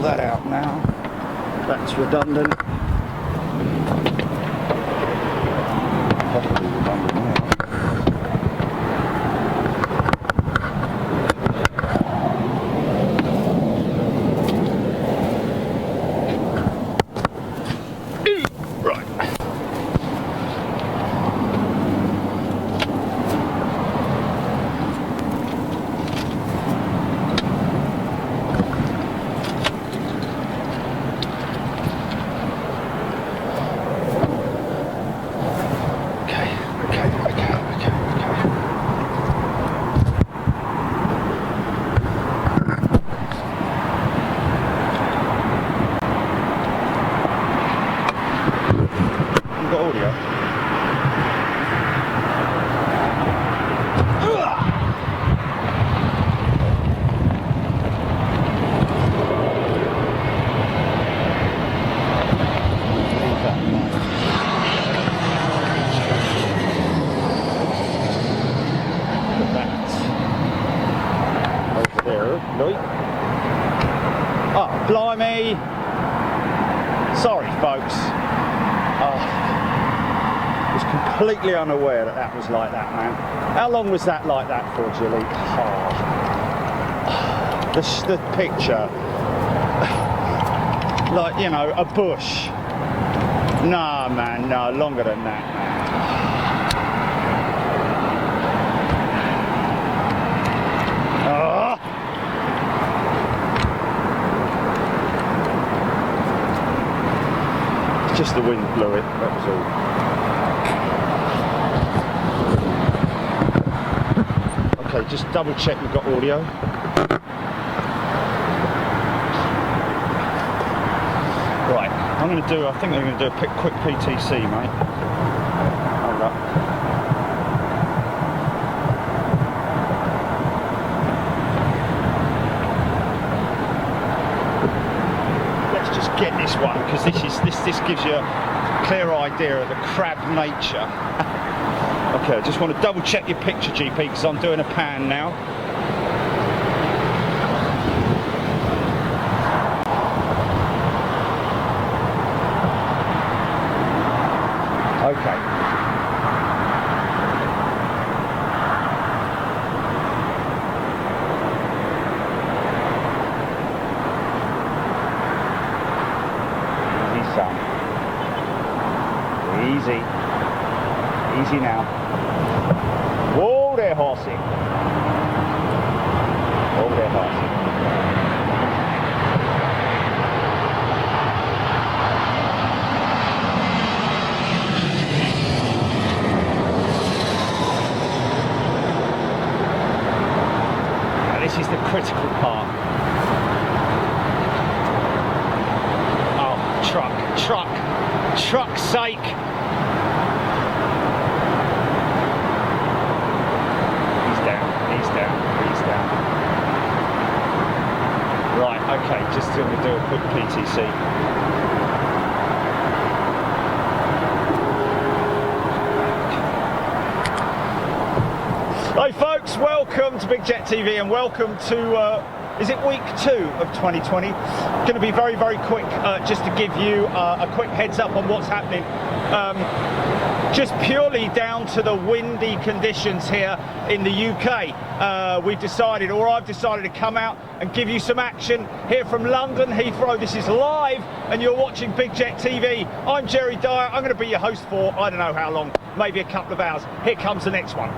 pull that out now. That's redundant. Possibly redundant now. Oh, blimey. Sorry, folks. I was completely unaware that that was like that, man. How long was that like that for, Jilly? Oh. The picture. Like, you know, a bush. Nah, man, no, longer than that, man. Just the wind blew it, that was all. Okay, just double check you've got audio. Right, I think I'm going to do a quick PTC, mate. Hold up. Get this one, because this gives you a clear idea of the crab nature. Okay, I just want to double check your picture, GP, because I'm doing a pan now. Okay. Easy. Easy now. Whoa there, horsey. Whoa there, horsey. Now, this is the critical part. Oh, truck's sake. Right, okay, just going to do a quick PTC. Hi folks, welcome to Big Jet TV and welcome to, is it week 2 of 2020? Going to be very, very quick, just to give you a quick heads up on what's happening. Just purely down to the windy conditions here in the UK. I've decided to come out and give you some action here from London Heathrow. This is live and you're watching Big Jet TV. I'm Jerry Dyer. I'm going to be your host for I don't know how long, maybe a couple of hours. Here comes the next one.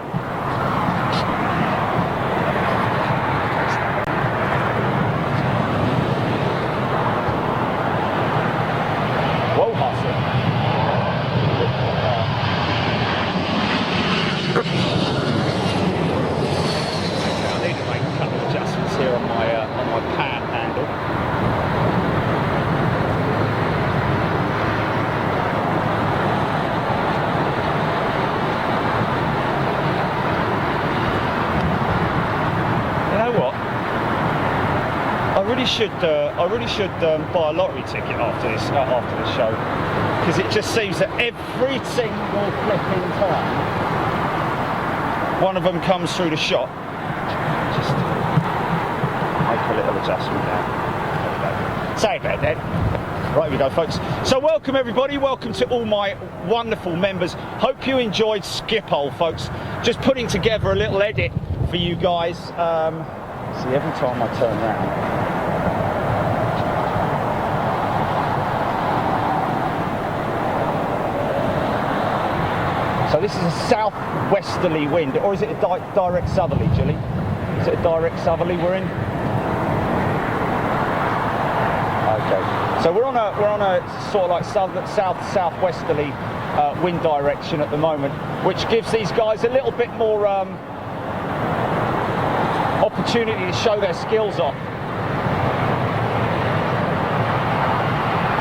Whoa, Hussey. Here on my pan handle. You know what? I really should buy a lottery ticket after this show, because it just seems that every single flipping time one of them comes through the shot. Just make a little adjustment there. Say about that. Right, we go, folks. So welcome everybody, welcome to all my wonderful members. Hope you enjoyed Schiphol, folks. Just putting together a little edit for you guys. See, every time I turn around. So this is a southwesterly wind, or is it a direct southerly, Julie? Is it a direct southerly we're in? Okay. So we're on a sort of like southwesterly wind direction at the moment, which gives these guys a little bit more opportunity to show their skills off.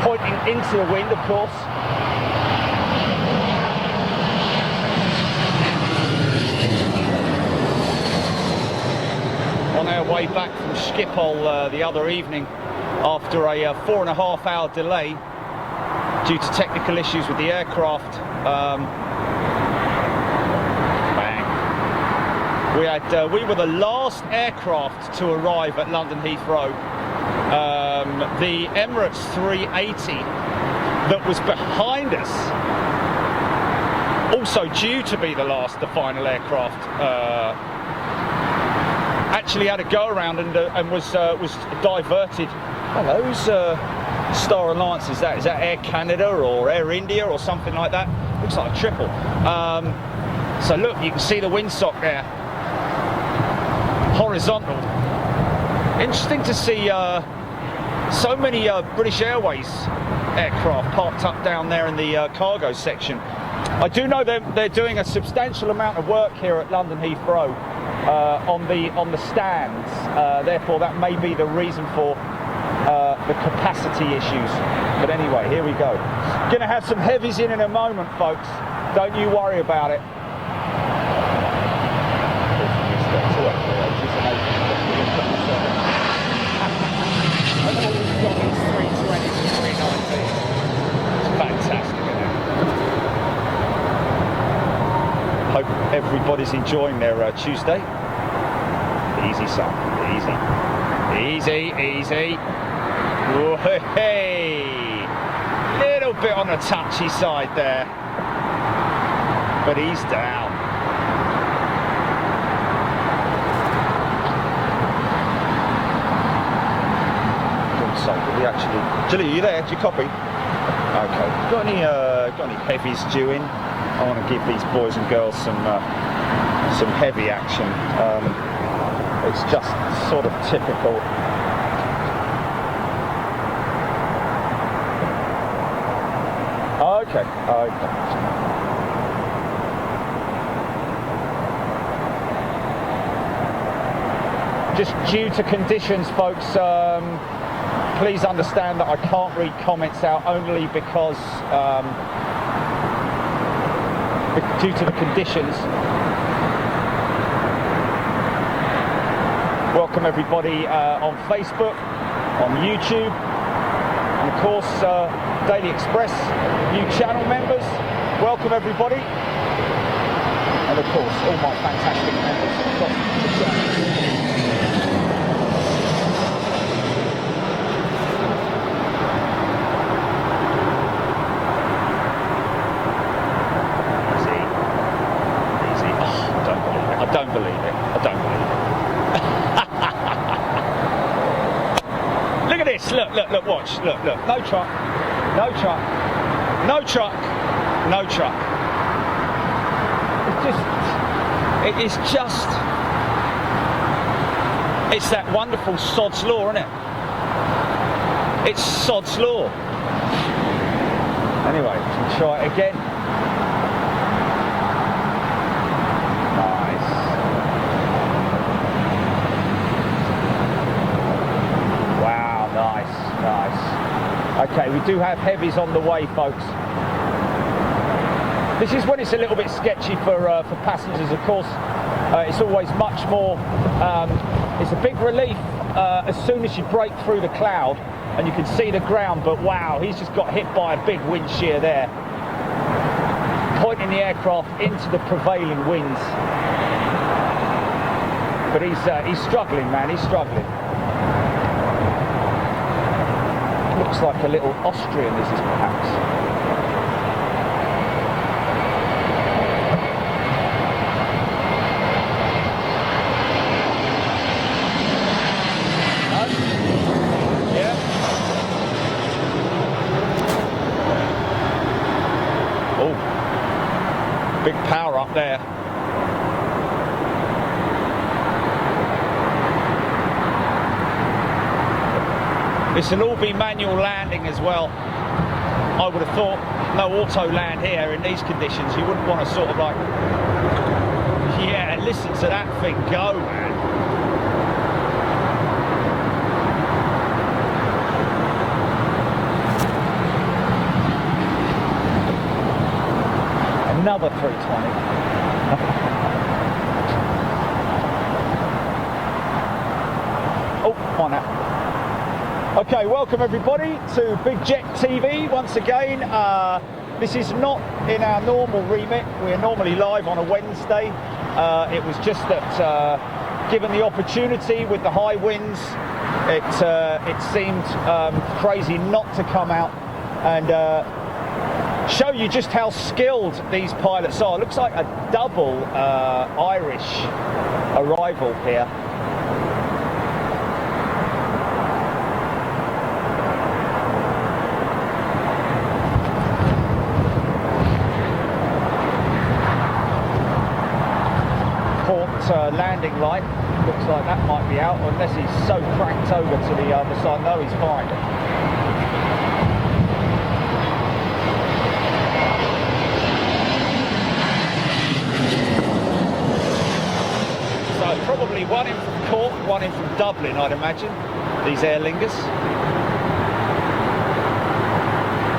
Pointing into the wind, of course. On our way back from Schiphol the other evening, after a 4.5 hour delay due to technical issues with the aircraft. We were the last aircraft to arrive at London Heathrow. The Emirates 380 that was behind us, also due to be the final aircraft, actually had a go around and was diverted. Hello, who's Star Alliance? Is that Air Canada or Air India or something like that? Looks like a triple. So look, you can see the windsock there, horizontal. Interesting to see so many British Airways aircraft parked up down there in the cargo section. I do know they're doing a substantial amount of work here at London Heathrow on the stands. Therefore, that may be the reason for the capacity issues. But anyway, here we go. Gonna have some heavies in a moment, folks. Don't you worry about it. Fantastic, isn't it? Hope everybody's enjoying their Tuesday. Easy, son. Easy. Easy, easy. Whoa, hey. Little bit on the touchy side there. But he's down. So, did we actually... Julie, are you there? Did you copy? Okay. Got any heavies due in? I want to give these boys and girls some heavy action. It's just sort of typical. Okay. Just due to conditions, folks, please understand that I can't read comments out only because due to the conditions. Welcome everybody on Facebook, on YouTube, and of course Daily Express, new channel members. Welcome everybody, and of course all my fantastic members across the channel. I don't believe it. Look at this. Look, watch. Look. No truck. It's that wonderful sod's law, isn't it? It's sod's law. Anyway, we'll try it again. Nice. Okay, we do have heavies on the way, folks. This is when it's a little bit sketchy for passengers, of course. It's always much more, it's a big relief as soon as you break through the cloud and you can see the ground, but wow, he's just got hit by a big wind shear there, pointing the aircraft into the prevailing winds. But he's struggling, man, he's struggling. Looks like a little Austrian, this is perhaps. Yeah. Oh, big power up there. This will all be manual landing as well. I would have thought no auto land here in these conditions. You wouldn't want to sort of like, yeah, listen to that thing go, man. Another 320. Oh, on that. Okay, welcome everybody to Big Jet TV once again. This is not in our normal remit. We're normally live on a Wednesday. It was just that given the opportunity with the high winds, it seemed crazy not to come out and show you just how skilled these pilots are. It looks like a double Irish arrival here. Landing light, looks like that might be out, unless he's so cranked over to the other side. No, he's fine. So probably one in from Cork, one in from Dublin, I'd imagine, these Aer Lingus.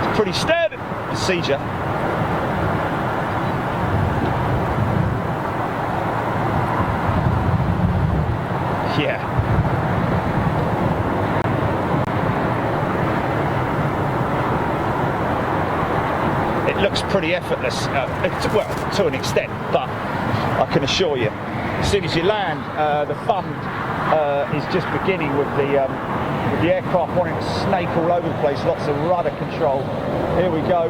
It's pretty standard procedure. Yeah. It looks pretty effortless, well, to an extent, but I can assure you, as soon as you land, the fun is just beginning with the aircraft wanting to snake all over the place, lots of rudder control. Here we go.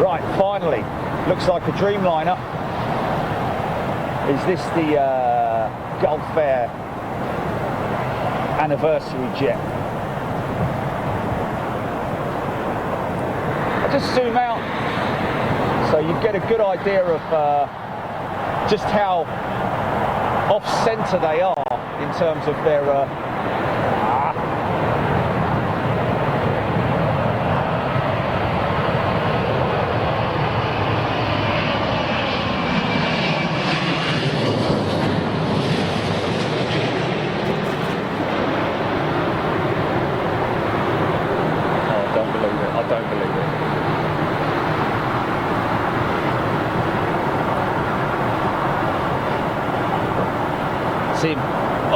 Right, finally. Looks like a Dreamliner. Is this the Gulf Air anniversary jet? I'll just zoom out so you get a good idea of just how off-centre they are in terms of their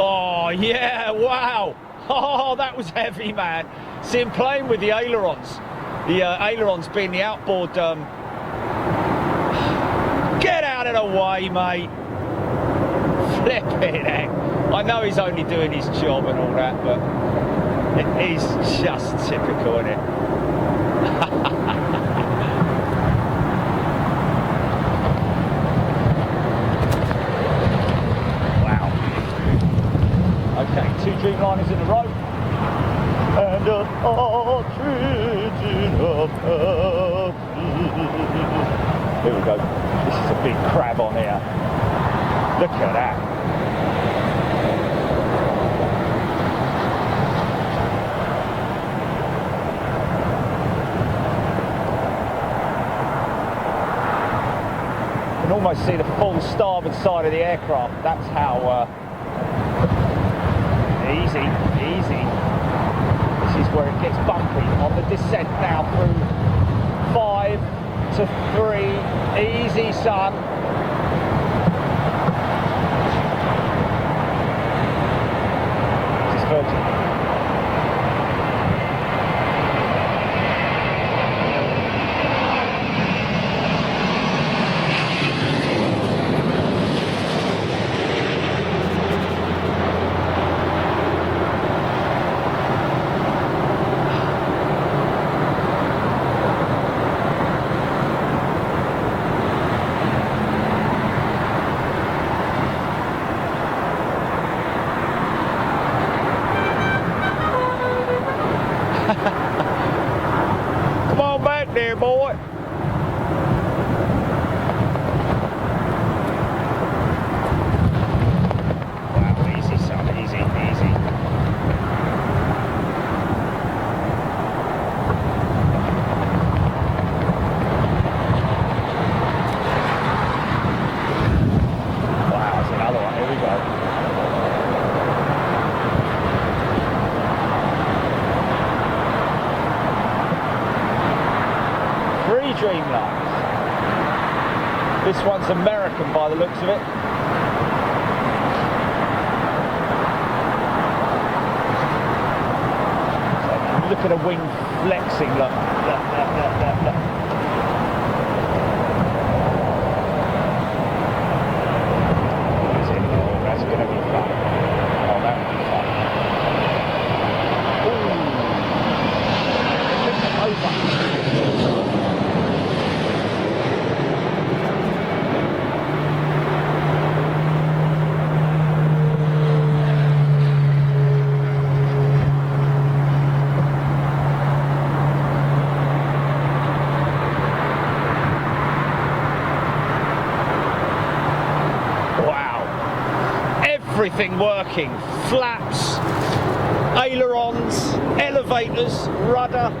oh yeah, wow. Oh, that was heavy, man. See him playing with the ailerons. The ailerons being the outboard. Get out of the way, mate. Flipping heck. I know he's only doing his job and all that, but it is just typical, isn't it? Okay, 2 Dreamliners in a row. And a partridge in a pear. Here we go. This is a big crab on here. Look at that. You can almost see the full starboard side of the aircraft. That's how easy. This is where it gets bumpy on the descent now through 5 to 3. Easy, son. This is Virgin. This one's American by the looks of it. Look at the wing flexing, look. Look. Oh, that's going to be fun. Oh, that would be fun. Ooh. Over. Everything working, flaps, ailerons, elevators, rudder.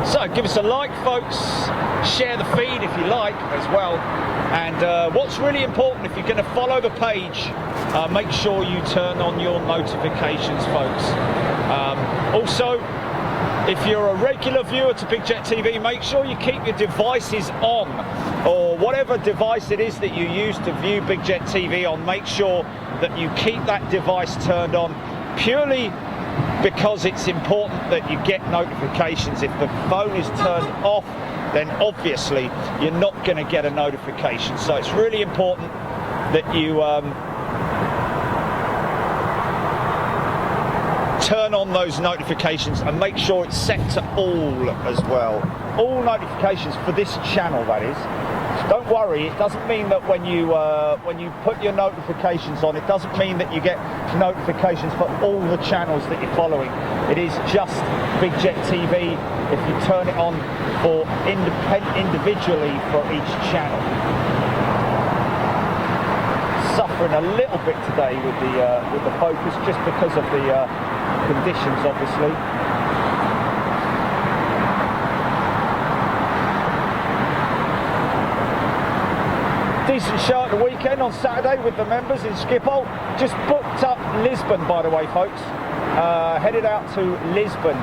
So give us a like, folks, share the feed if you like as well, and what's really important, if you're going to follow the page, make sure you turn on your notifications, folks. Also, if you're a regular viewer to Big Jet TV, make sure you keep your devices on, or whatever device it is that you use to view Big Jet TV on, make sure that you keep that device turned on, purely because it's important that you get notifications. If the phone is turned off, then obviously you're not going to get a notification. So it's really important that you turn on those notifications and make sure it's set to all as well. All notifications for this channel, that is. Don't worry, it doesn't mean that when you put your notifications on, it doesn't mean that you get notifications for all the channels that you're following. It is just Big Jet TV if you turn it on for individually for each channel. Suffering a little bit today with the focus, just because of the conditions, obviously. Decent show at the weekend on Saturday with the members in Schiphol. Just booked up Lisbon, by the way, folks. Headed out to Lisbon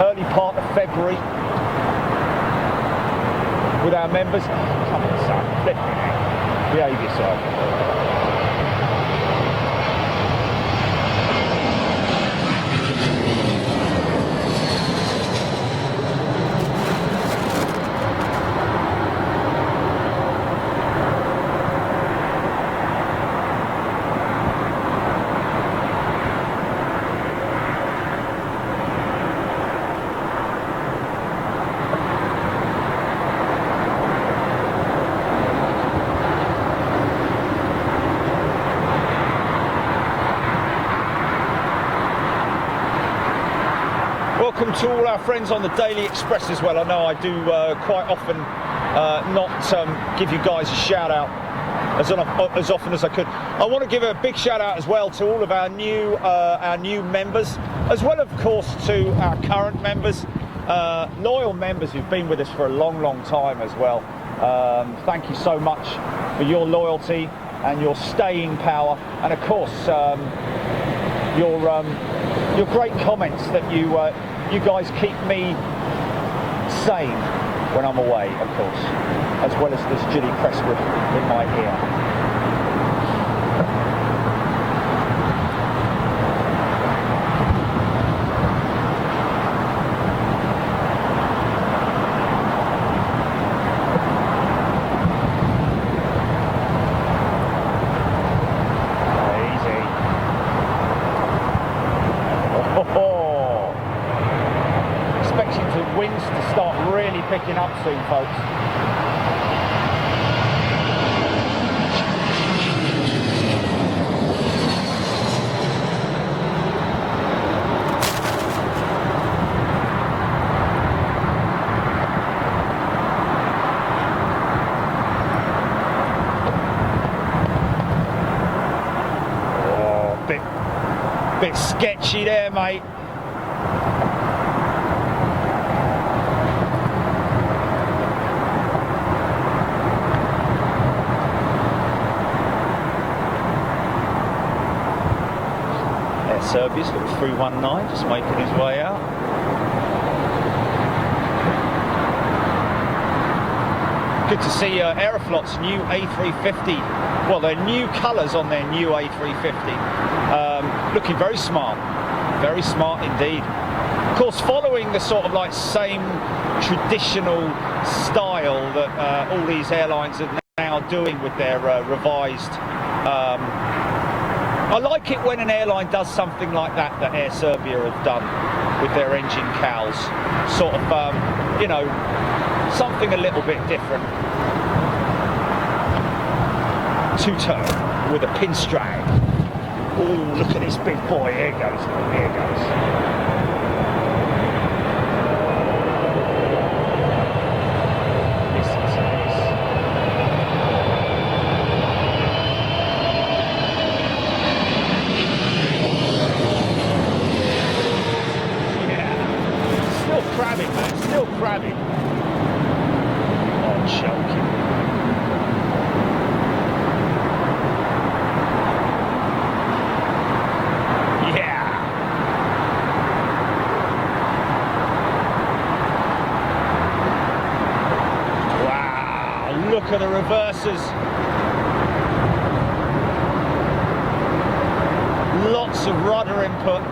early part of February with our members. Oh, come on, son, flip me. Behave yourself. Welcome to all our friends on the Daily Express as well. I know I do quite often not give you guys a shout out as often as I could. I want to give a big shout out as well to all of our new members, as well, of course, to our current members, loyal members who've been with us for a long time as well. Thank you so much for your loyalty and your staying power, and of course your great comments that you guys keep me sane when I'm away, of course, as well as this Judy Presswood in my ear. Winds to start really picking up soon, folks. Oh, bit Bit sketchy there, mate. Air Serbia's little 319 just making his way out. Good to see Aeroflot's new A350. Well, their new colours on their new A350. Looking very smart indeed. Of course, following the sort of like same traditional style that all these airlines are now doing with their revised. I like it when an airline does something like that Air Serbia have done with their engine cowls. Sort of, you know, something a little bit different. Two-tone with a pinstripe. Oh, look at this big boy. Here goes. Here goes. This is nice. Yeah. Still crabbing, man. Still crabbing. Oh, choking. Look at the reversers. Lots of rudder input.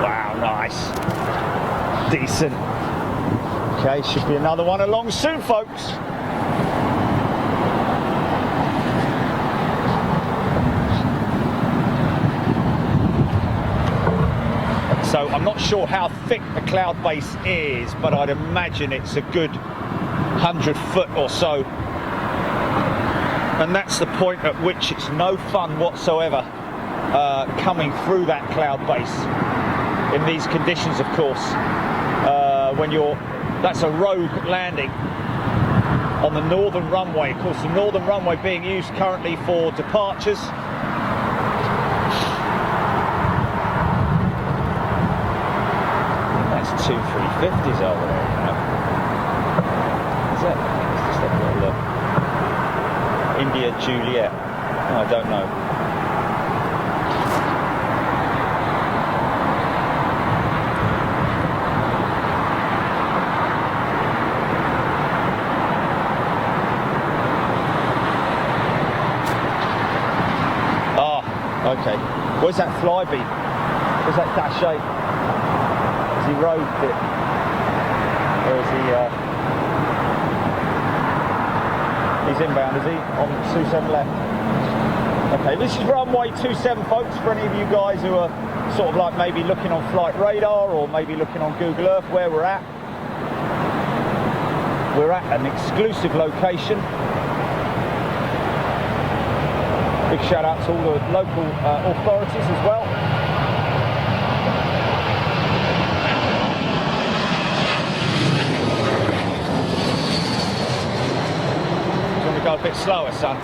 Wow, nice. Decent. Okay, should be another one along soon, folks. So I'm not sure how thick the cloud base is, but I'd imagine it's a good 100 foot or so. And that's the point at which it's no fun whatsoever coming through that cloud base in these conditions, of course. When that's a rogue landing on the northern runway. Of course, the northern runway being used currently for departures. Two 350s over there, you know. Is that? Let's just have a little look. India Juliet. Oh, I don't know. Ah, okay. Where's that flyby? Where's that dash 8? He rode it. Or is he? He's inbound, is he? On 27 left. Okay, this is runway 27, folks. For any of you guys who are sort of like maybe looking on Flight Radar or maybe looking on Google Earth, where we're at. We're at an exclusive location. Big shout out to all the local authorities as well. Go a bit slower, son.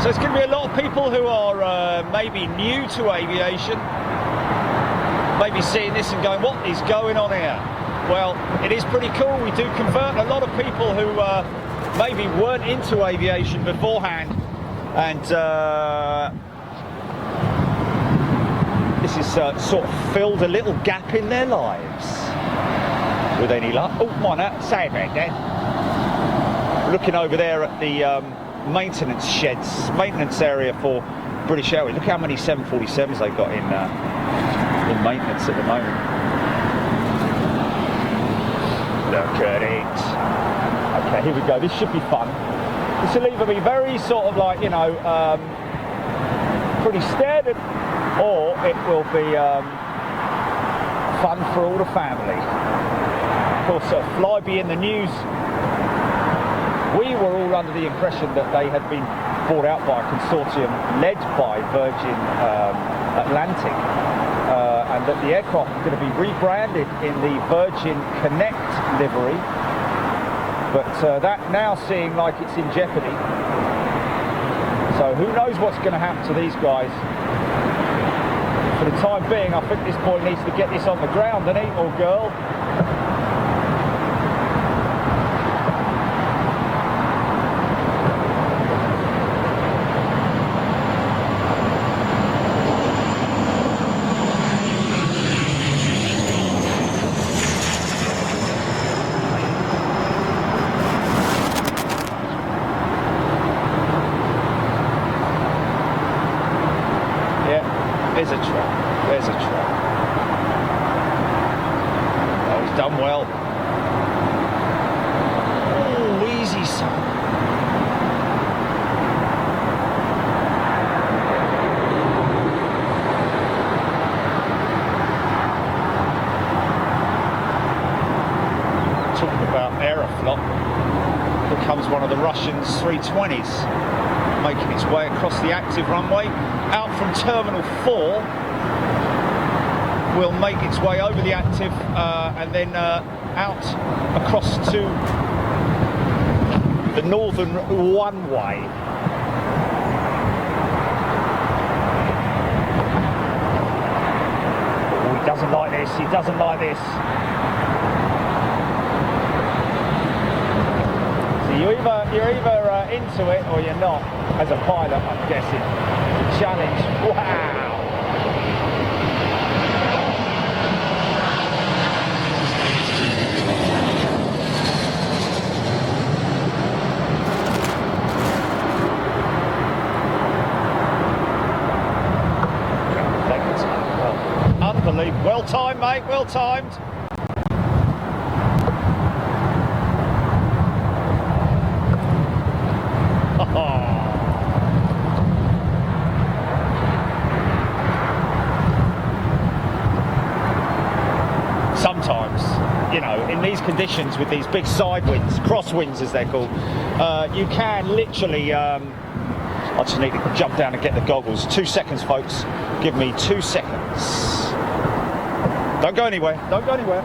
So it's going to be a lot of people who are maybe new to aviation. Maybe seeing this and going, what is going on here? Well, it is pretty cool. We do convert a lot of people who maybe weren't into aviation beforehand, and this has sort of filled a little gap in their lives with any luck. Oh, come on, say about that. Looking over there at the maintenance sheds, maintenance area for British Airways. Look how many 747s they've got in maintenance at the moment. Look at it. A Okay, here we go. This should be fun. This will either be very sort of like, you know, pretty standard, or it will be fun for all the family. Of course, Flybe in the news, we were all under the impression that they had been bought out by a consortium led by Virgin Atlantic, and that the aircraft are going to be rebranded in the Virgin Connect livery, but that now seeing like it's in jeopardy. So who knows what's going to happen to these guys. For the time being, I think this boy needs to get this on the ground, doesn't he, or girl? There's a trap. There's a trap. Oh, he's done well. Oh, easy, son. Talking about Aeroflot, here comes one of the Russians' 320s, making its way across the active runway. Out from Terminal 4, will make its way over the active and then out across to the northern runway. Oh, he doesn't like this, he doesn't like this. So you're either into it or you're not, as a pilot, I'm guessing. Challenge, wow! Unbelievable. Well timed, mate, well timed. Sometimes, you know, in these conditions with these big side winds, crosswinds as they're called, you can literally, I just need to jump down and get the goggles. 2 seconds, folks. Give me 2 seconds. Don't go anywhere, don't go anywhere.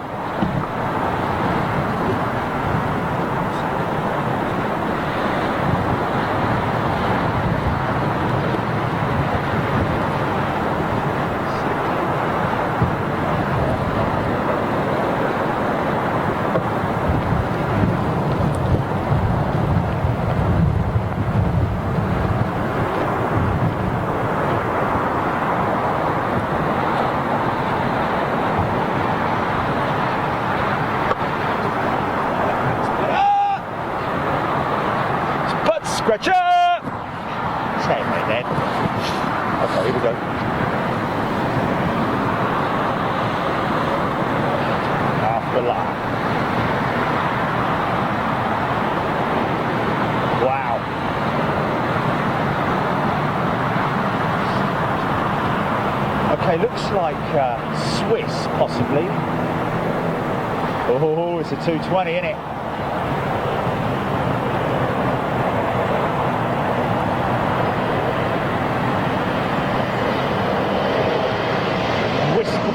Scratcher! Say it, mate, Dad. Okay, here we go. Half the line. Wow. Okay, looks like Swiss, possibly. Oh, it's a 220, isn't it?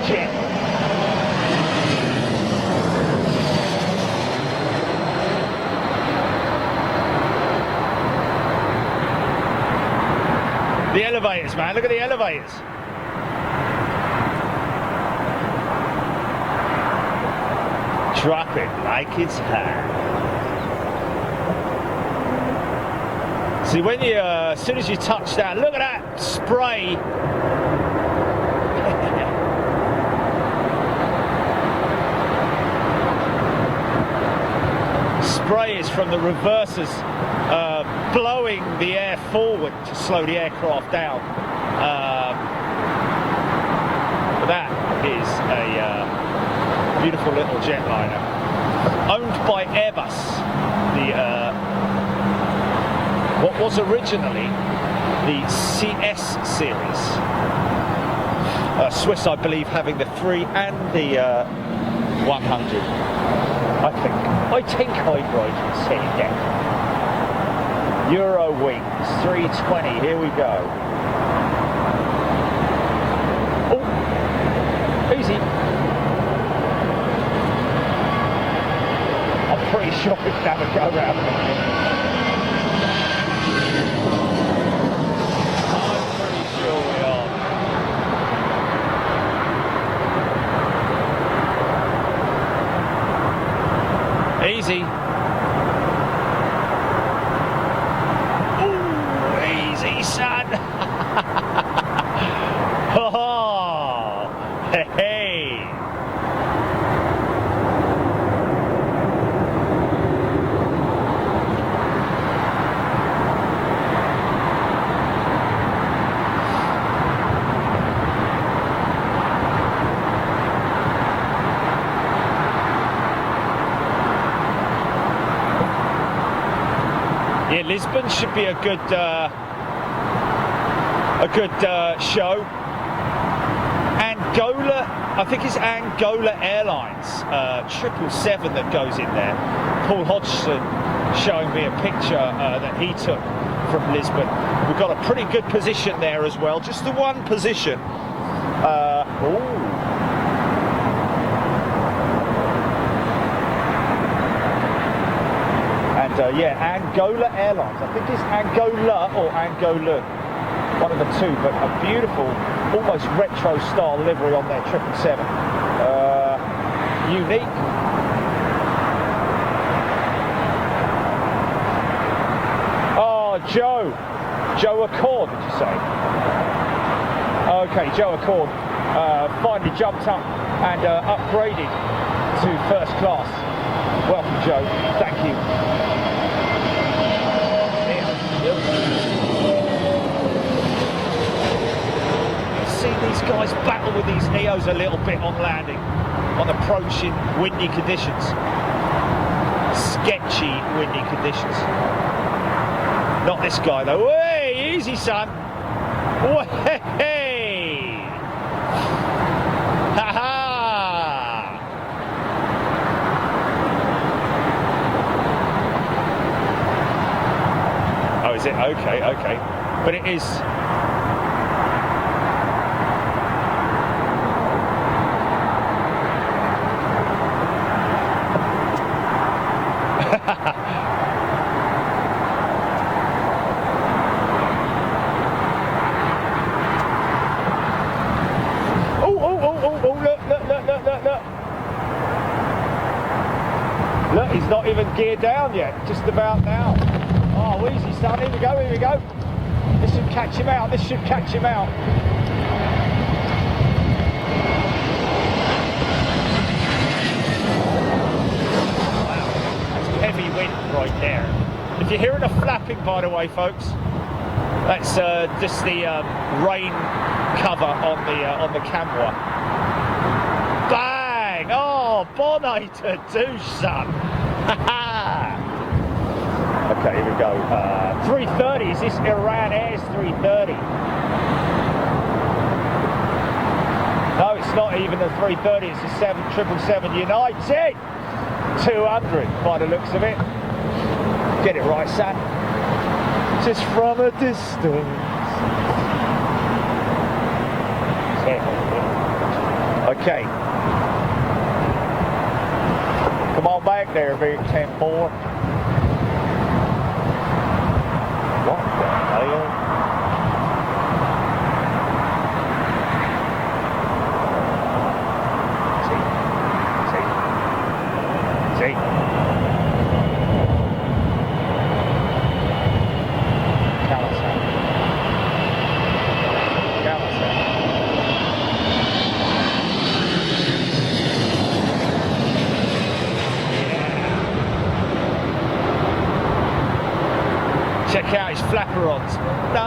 Jet. The elevators, man, look at the elevators. Drop it like it's hot. See, when you, as soon as you touch down, look at that spray. Spray is from the reversers blowing the air forward to slow the aircraft down. That is a beautiful little jetliner owned by Airbus. the what was originally the CS series. Swiss, I believe, having the 3 and the 100. I think hybrid is it, yeah. Euro wings 320. Here we go. Oh, easy. I'm pretty sure we can have a go round. I'm pretty sure we are. Easy. Ooh, easy, son. Oh, hey. Yeah, Lisbon should be a good show. Angola, I think it's Angola Airlines 777 that goes in there. Paul Hodgson showing me a picture that he took from Lisbon. We've got a pretty good position there as well, just the one position. Yeah, Angola Airlines. I think it's Angola or Angola, one of the two, but a beautiful, almost retro style livery on their 777. Unique. Oh, Joe Accord, did you say? Okay, Joe Accord finally jumped up and upgraded to first class. Welcome, Joe. Thank you. See these guys battle with these Neos a little bit on landing, on approaching windy conditions. Sketchy windy conditions. Not this guy though. Hey, easy, son. Hey. Ha ha. Oh, is it? Okay. But it is. Look, he's not even geared down yet, just about now. Oh, easy, son, here we go. This should catch him out, Wow, that's heavy wind right there. If you're hearing a flapping, by the way, folks, that's just the rain cover on the camera. Bang! Oh, bonnet to douche, son. Okay, here we go. 330. Is this Iran Air's 330? No, it's not even a 330. It's a 777 United 200 by the looks of it. Get it right, son. Just from a distance. Okay. Come on back there, big 10-4. What the hell? See? Check out his flapperons. No,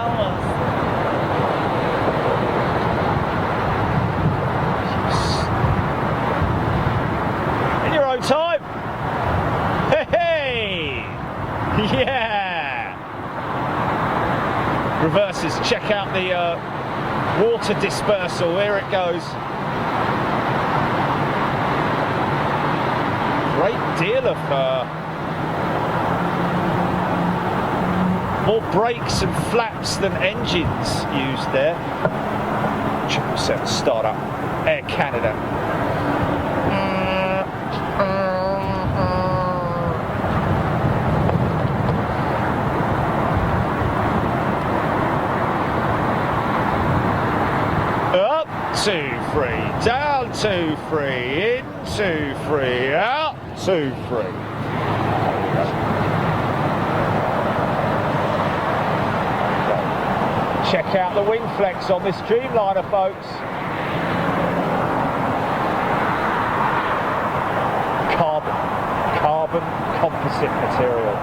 the water dispersal. Here it goes. Great deal of more brakes and flaps than engines used there. 777 startup, Air Canada. Up, 2, 3, down, 2, 3, in, 2, 3, out, 2, 3. Check out the wing flex on this Dreamliner, folks. Carbon composite material.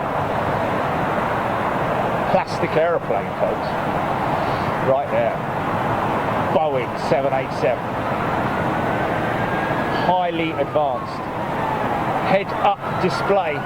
Plastic aeroplane, folks. Right there. Boeing 787. Highly advanced. Head-up display.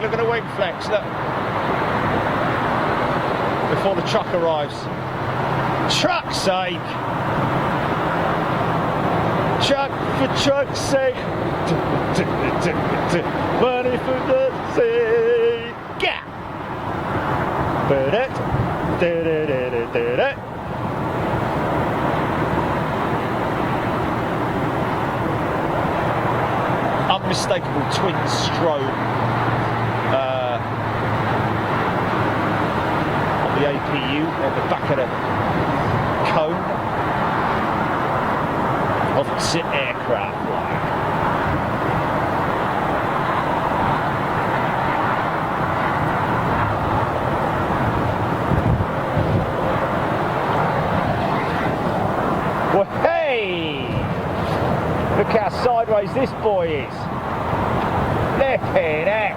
Look at the wing flex, look. Before the truck arrives. Truck's sake! Truck for truck's sake! Money for the sake! Yeah! Unmistakable twin strobe on the APU at the back of the cone. Opposite aircraft like. Well, hey! Look how sideways this boy is. Flipping heck.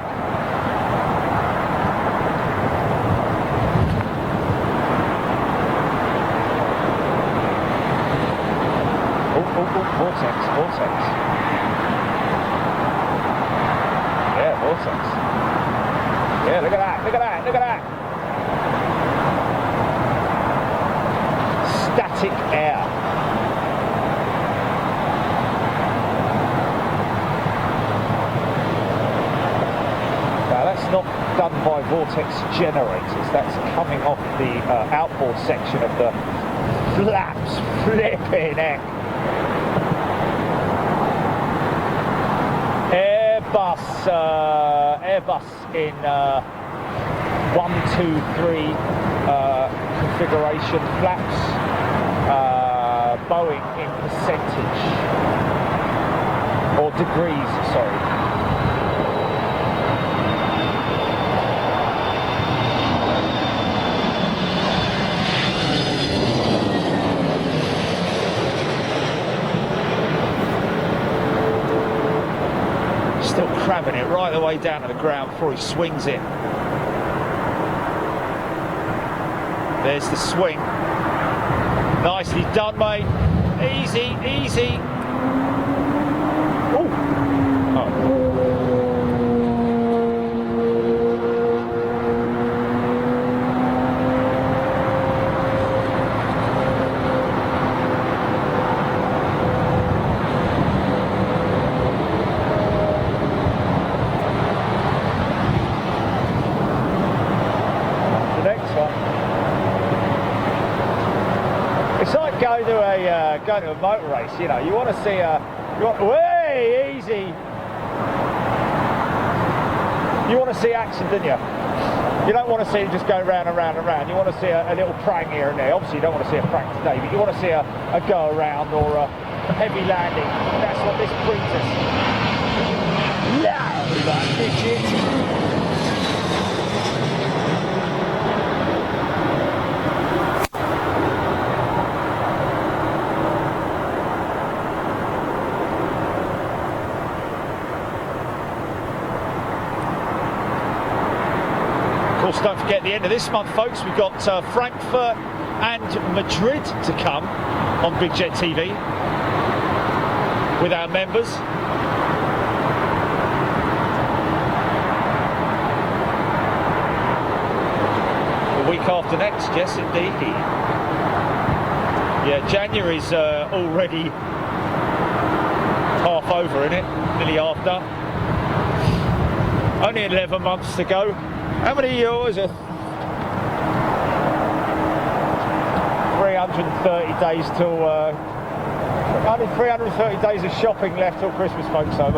Vortex. Yeah, vortex. Yeah, look at that. Static air. Now that's not done by vortex generators, that's coming off the outboard section of the flaps. Flipping heck. Airbus in 1, 2, 3 configuration flaps. Boeing in percentage or degrees, sorry. Still crabbing it right the way down to the ground before he swings it. There's the swing. Nicely done, mate. Easy. Ooh. Oh. Going to a motor race, you know, you want to see way easy. You want to see action, don't you? You don't want to see it just go round and round and round. You want to see a little prang here and there. Obviously, you don't want to see a prang today, but you want to see a go around or a heavy landing. That's what this brings us. Loud, that bitch. course, don't forget, the end of this month, folks, we've got Frankfurt and Madrid to come on Big Jet TV with our members. The week after next, yes indeed. Yeah, January's already half over, isn't it? Nearly half done. Only 11 months to go. How many years? 330 days till only 330 days of shopping left till Christmas, folks, so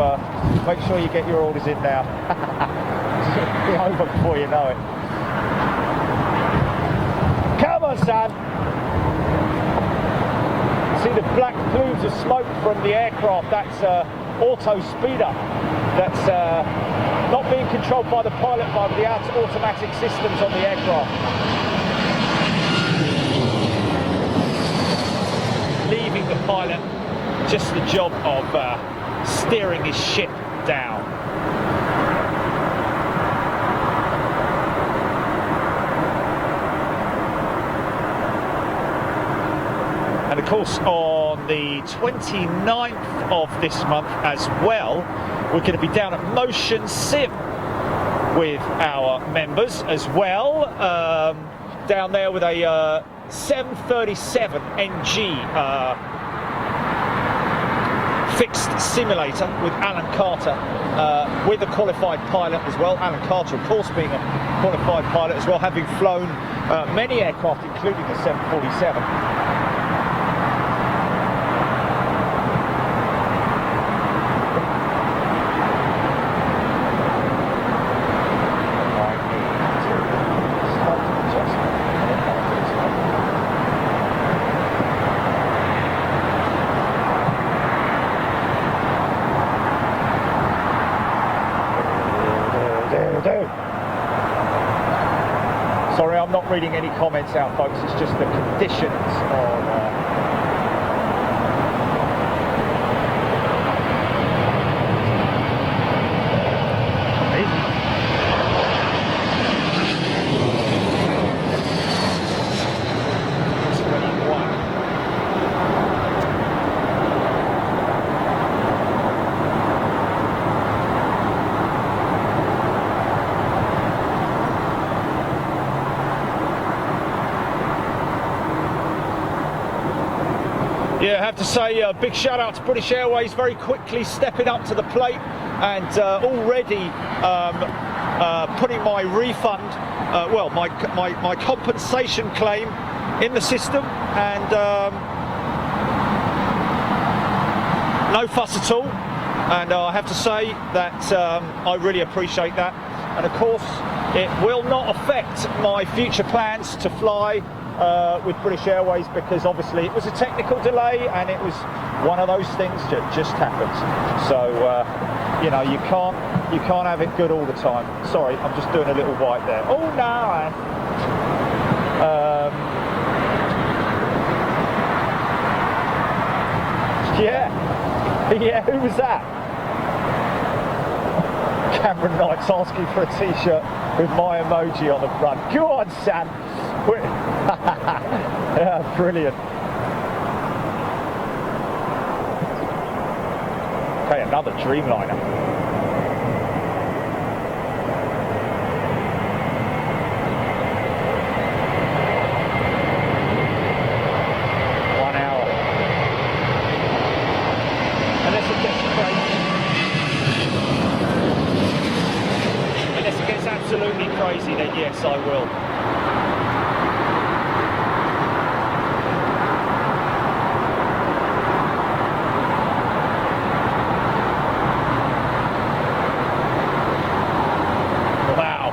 make sure you get your orders in now. It'll be over before you know it. Come on, son! See the black plumes of smoke from the aircraft? That's auto speeder. That's not being controlled by the pilot by the automatic systems on the aircraft. Leaving the pilot just the job of steering his ship down. And of course, on the 29th of this month as well, we're going to be down at Motion Sim with our members as well. Down there with a 737 NG fixed simulator with Alan Carter, with a qualified pilot as well. Alan Carter, of course, being a qualified pilot as well, having flown many aircraft, including the 747. Sorry, I'm not reading any comments out, folks. It's just the conditions of... Yeah, I have to say a big shout out to British Airways, very quickly stepping up to the plate and already putting my refund, well, my compensation claim in the system, and no fuss at all. And I have to say that I really appreciate that. And of course, it will not affect my future plans to fly with British Airways, because obviously it was a technical delay and it was one of those things that just happens. So you know, you can't have it good all the time. Sorry, I'm just doing a little white there. Oh no! Yeah, who was that? Cameron Knight's asking for a t-shirt with my emoji on the front. Go on, Sam. Yeah, brilliant. Okay, another Dreamliner. Absolutely crazy, then yes, I will. Wow.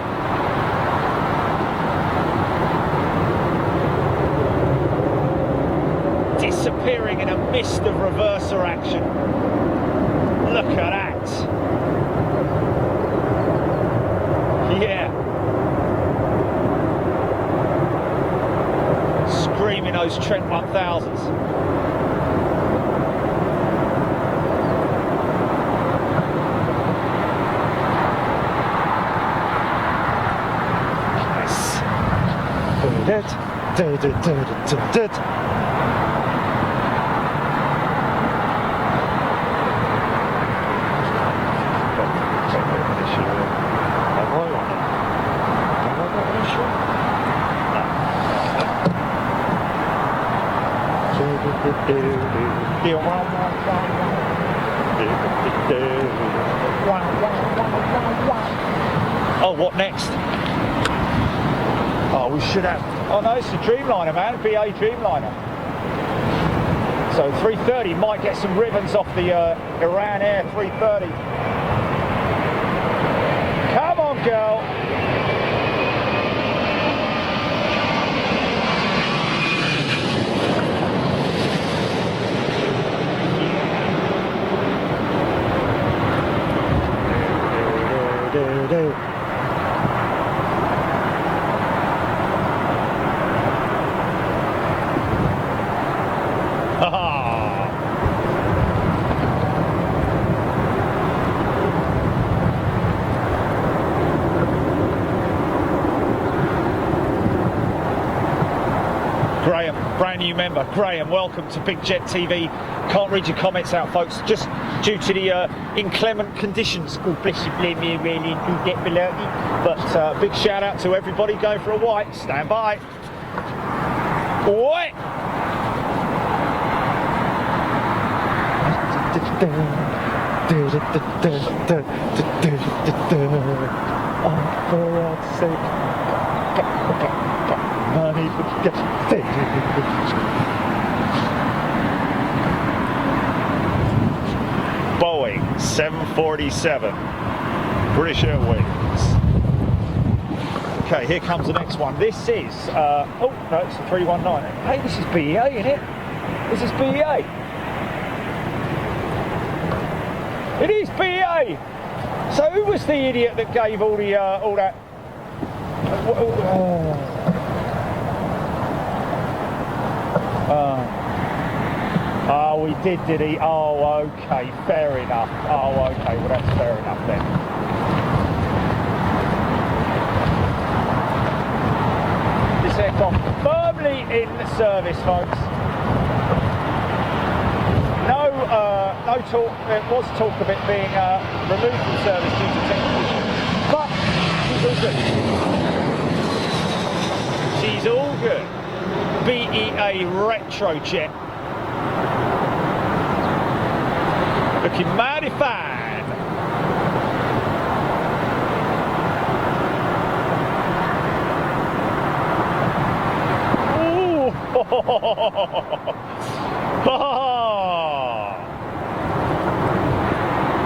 Disappearing in a mist of reverser action. Look at that. Yeah. Screaming those Trent 1000s. Oh, what next? Oh, we should have. Oh no, it's the Dreamliner, man. BA Dreamliner. So 330 might get some ribbons off the Iran Air 330. Come on, girl. Graham, brand new member. Graham, welcome to Big Jet TV. Can't read your comments out, folks, just due to the inclement conditions. God bless you, blame me, really do get below me. But big shout out to everybody going for a white. Stand by. White. Oh, for God's sake. Money for Boeing 747, British Airways. Okay, here comes the next one. This is, oh no, it's a 319. Hey, this is BEA, isn't it? This is BEA. It is BEA. So who was the idiot that gave all the, all that? Oh, we did he? Oh, okay, fair enough. Oh, okay, well that's fair enough then. This aircraft firmly in service, folks. No, no talk. There was talk of it being removed from service due to technical issues, but she's all good. She's all good. BEA Retrojet. Looking mighty fine. Ooh.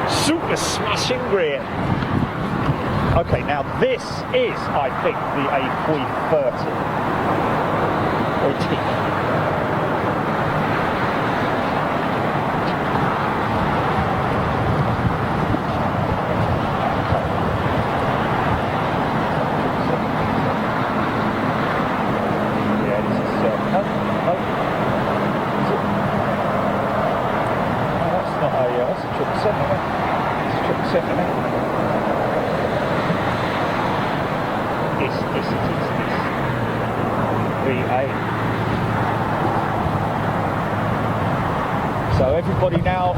Super smashing great. Okay, now this is, I think, the A330. So everybody now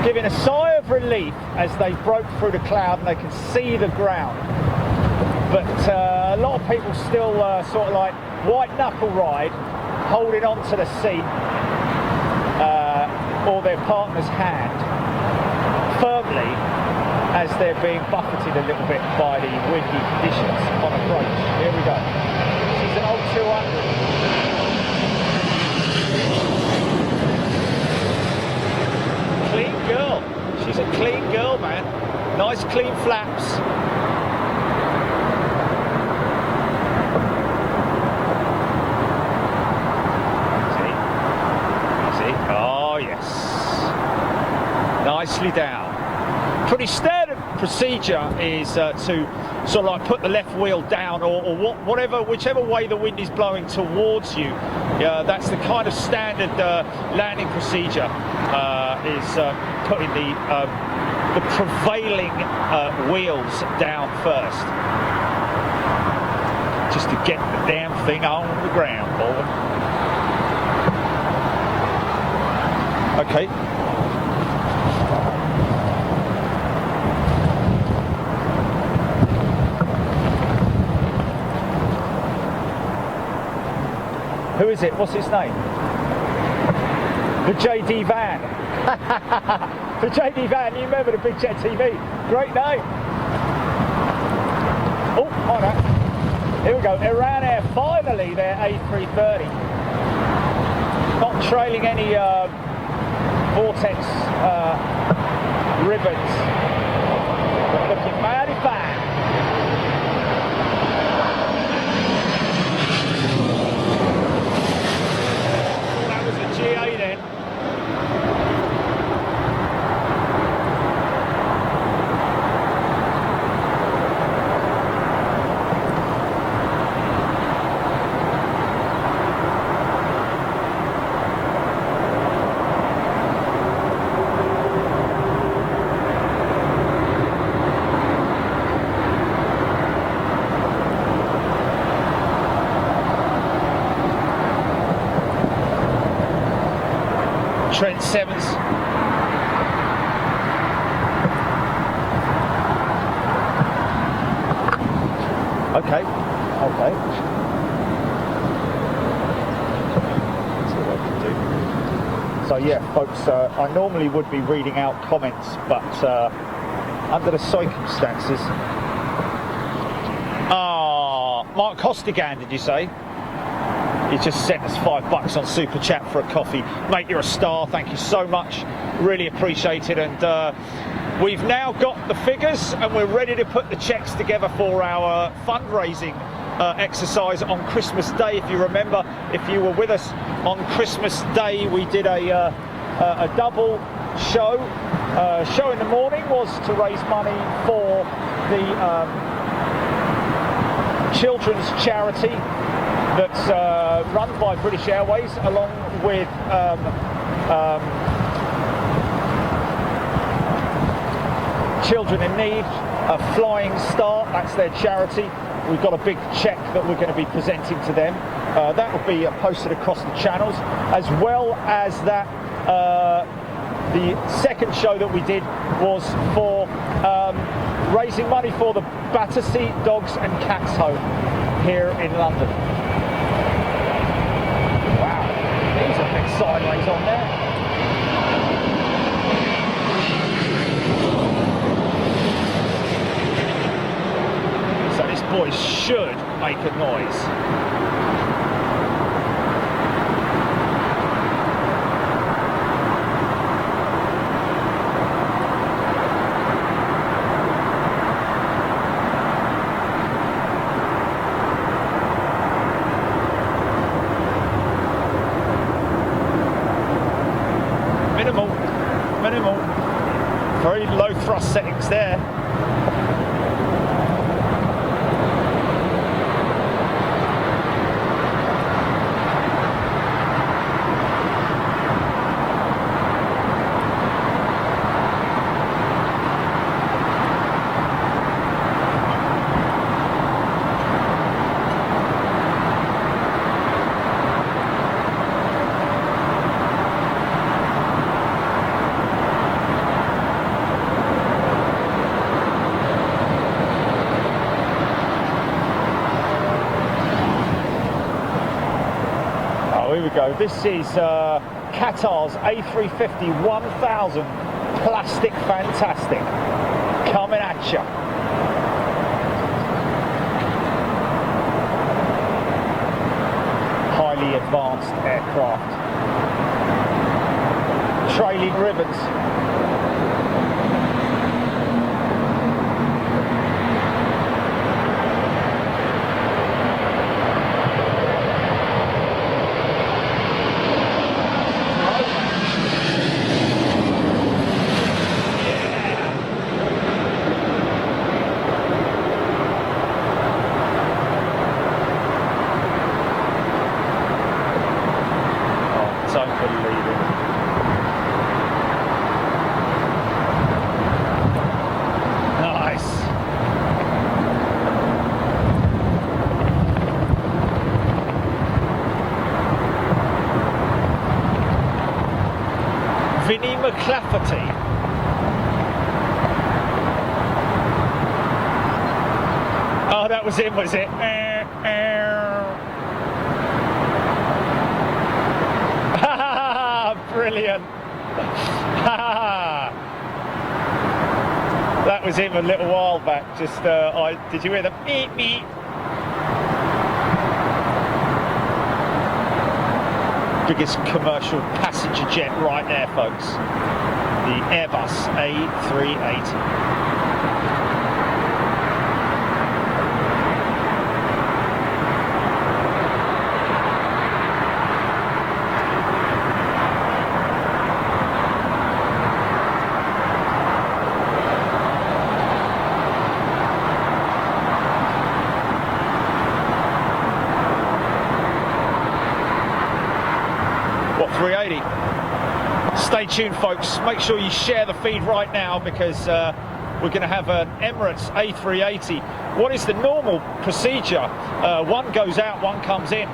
giving a sigh of relief as they broke through the cloud and they can see the ground. But a lot of people still sort of like white knuckle ride, holding on to the seat or their partner's hand firmly as they're being buffeted a little bit by the windy conditions on approach. Here we go. She's an old 200. Clean girl. She's a clean girl, man. Nice clean flaps. See? Oh yes. Nicely down. Pretty standard procedure is to sort of like put the left wheel down or whichever way the wind is blowing towards you. That's the kind of standard landing procedure. Is putting the prevailing wheels down first. just to get the damn thing on the ground, boy. Okay. Who is it? What's his name? The JD Van. The JD Van, you remember the Big Jet TV? Great name. Oh, hold on. Here we go. Iran Air, finally their A330. Not trailing any vortex ribbons. But looking mighty fine. GA then. Trent Sevens. Okay. So yeah, folks, I normally would be reading out comments, but under the circumstances. Mark Costigan, did you say? He just sent us $5 on Super Chat for a coffee. Mate, you're a star. Thank you so much. Really appreciate it. And we've now got the figures and we're ready to put the checks together for our fundraising exercise on Christmas Day. If you remember, if you were with us on Christmas Day, we did a double show. Show in the morning was to raise money for the children's charity that's run by British Airways, along with Children in Need, a Flying Start, that's their charity. We've got a big check that we're going to be presenting to them. That will be posted across the channels, as well as that the second show that we did was for raising money for the Battersea Dogs and Cats Home here in London. Wow, these are big sideways on there. So this boy should make a noise. Minimal, very low thrust settings there. Here we go. This is Qatar's A350 1000 plastic fantastic coming at you. Highly advanced aircraft. Trailing ribbons. McClafferty. Oh, that was him, was it? Brilliant. That was him a little while back. Just, did you hear the beep beep? Biggest commercial passenger jet right there, folks. The Airbus A380. What, 380? Stay tuned, folks. Make sure you share the feed right now, because we're going to have an Emirates A380. What is the normal procedure? One goes out, one comes in.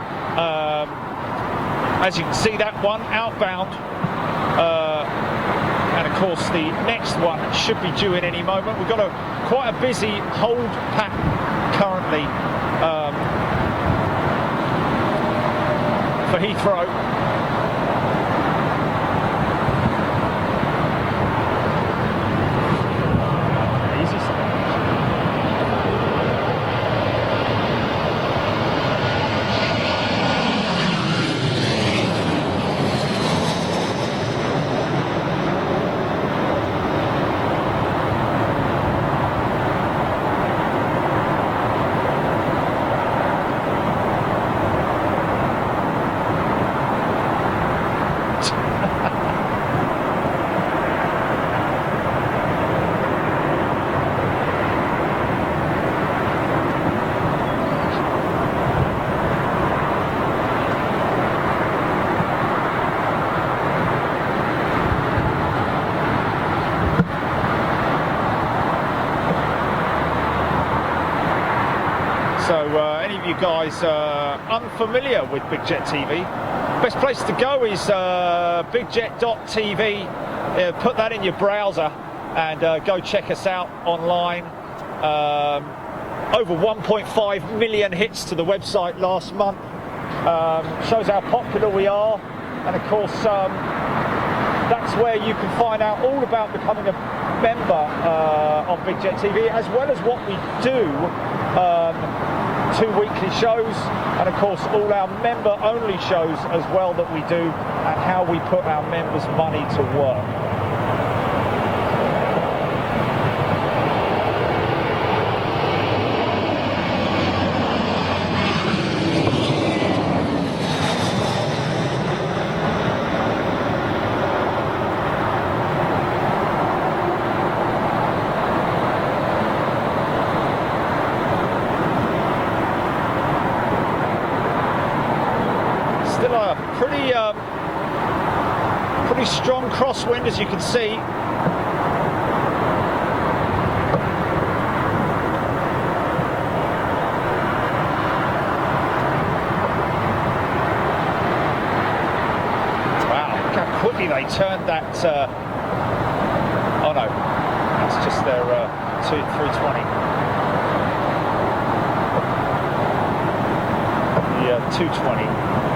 As you can see, that one outbound. And of course, the next one should be due in any moment. We've got quite a busy hold pattern currently for Heathrow. So any of you guys unfamiliar with Big Jet TV, best place to go is bigjet.tv. Put that in your browser and go check us out online. Over 1.5 million hits to the website last month. Shows how popular we are, and of course that's where you can find out all about becoming a member on Big Jet TV, as well as what we do. 2 weekly shows, and of course all our member only shows as well that we do, and how we put our members' money to work. Still a pretty strong crosswind, as you can see. Wow, look how quickly they turned that. Oh no, that's just their 320. The 220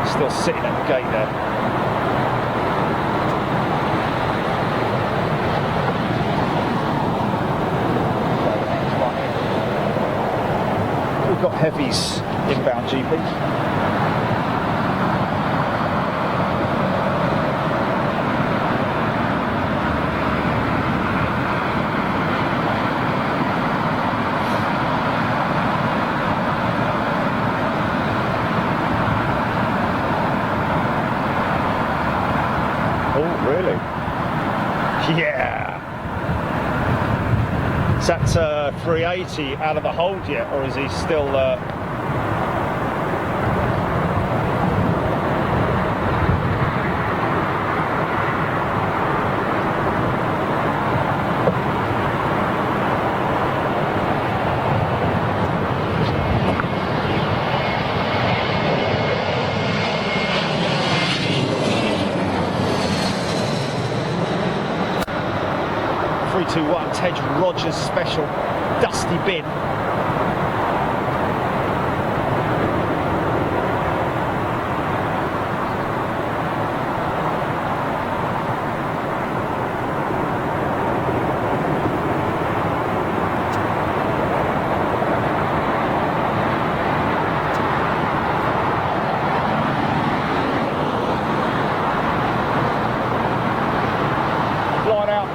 still sitting at the gate there. We've got heavies inbound GP. Oh, really? Yeah. Is that 380 out of the hold yet, or is he still... 321 Ted Rogers special dusty bin.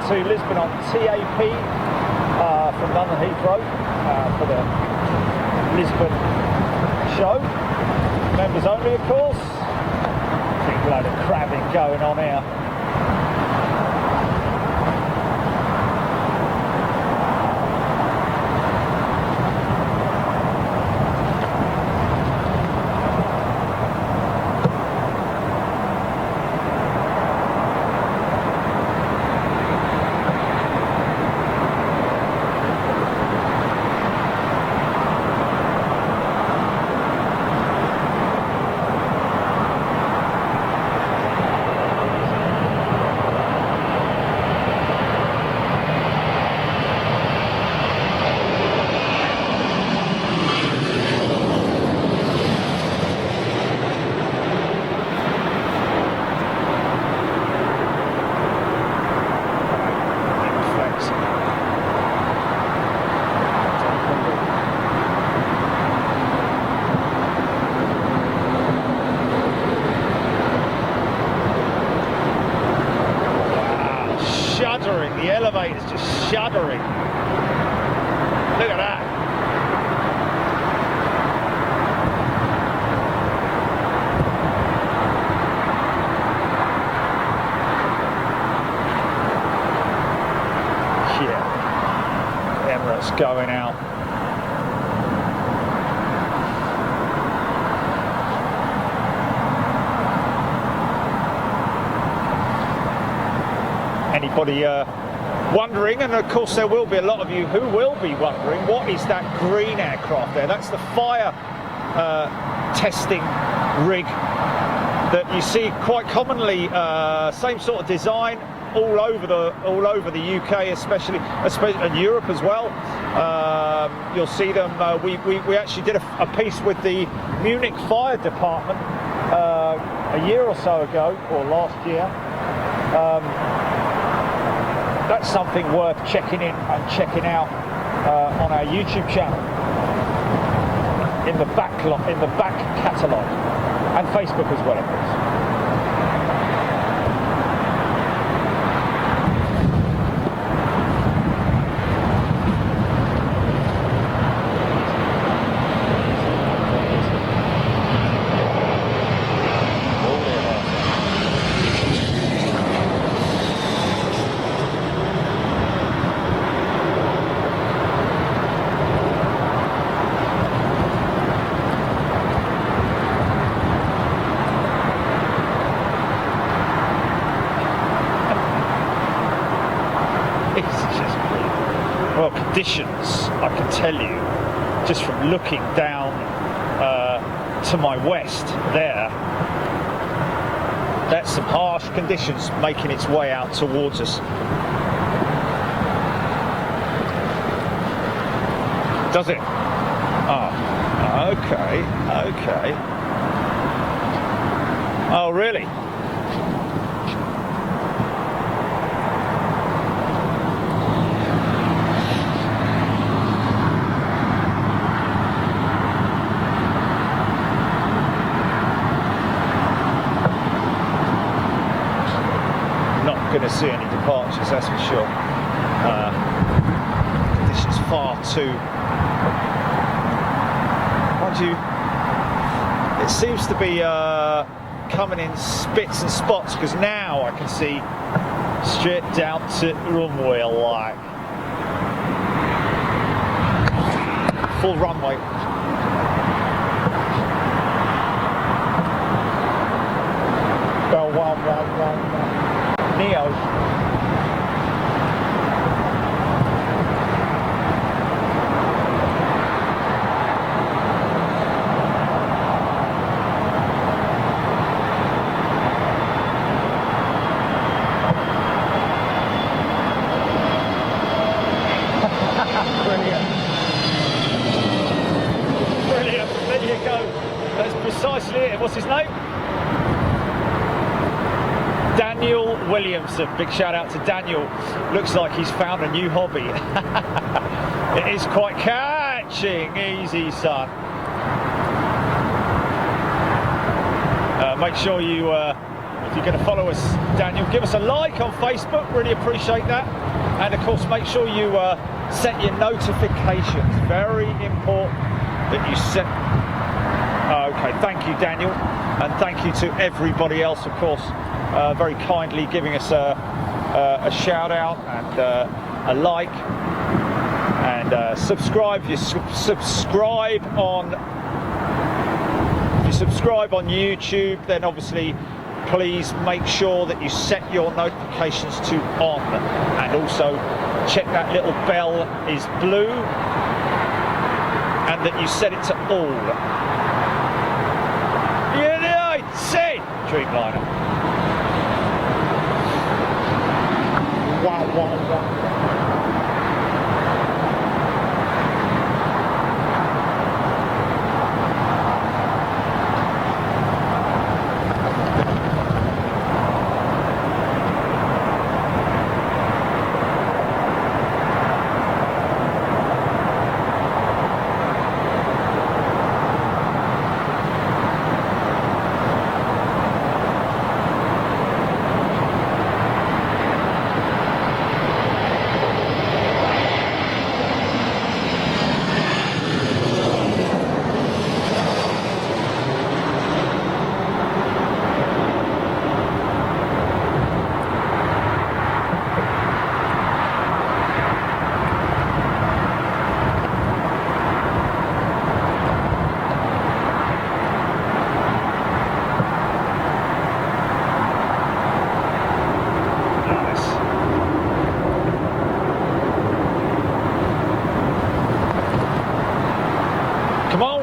To Lisbon on TAP from London Heathrow for the Lisbon show. Members only, of course. Big load of crabbing going on here. The elevator's just shuddering. Look at that. Yeah. Emirates going out. Anybody wondering, and of course there will be a lot of you who will be wondering, what is that green aircraft there? That's the fire testing rig that you see quite commonly, same sort of design all over the UK, especially and Europe as well. You'll see them. We actually did a piece with the Munich Fire Department a year or so ago, or last year. That's something worth checking in and checking out on our YouTube channel, in the back catalogue, and Facebook as well, of course. Well, conditions, I can tell you, just from looking down to my west there, that's some harsh conditions making its way out towards us. Does it? Oh, okay. Oh, really? Going to see any departures, that's for sure. Conditions far too, mind you, it seems to be coming in spits and spots, because now I can see straight down to runway like full runway. Bell 111 Neo. his name? Daniel Williamson. Big shout out to Daniel. Looks like he's found a new hobby. It is quite catching. Easy, son. Make sure you, if you're going to follow us, Daniel, give us a like on Facebook. Really appreciate that. And of course, make sure you set your notifications. Very important that you set. Okay, thank you, Daniel, and thank you to everybody else, of course, very kindly giving us a shout out and a like and subscribe. You subscribe on. Subscribe on YouTube, then obviously please make sure that you set your notifications to on, and also check that little bell is blue and that you set it to all. United Dreamliner. Wow, wow, wow.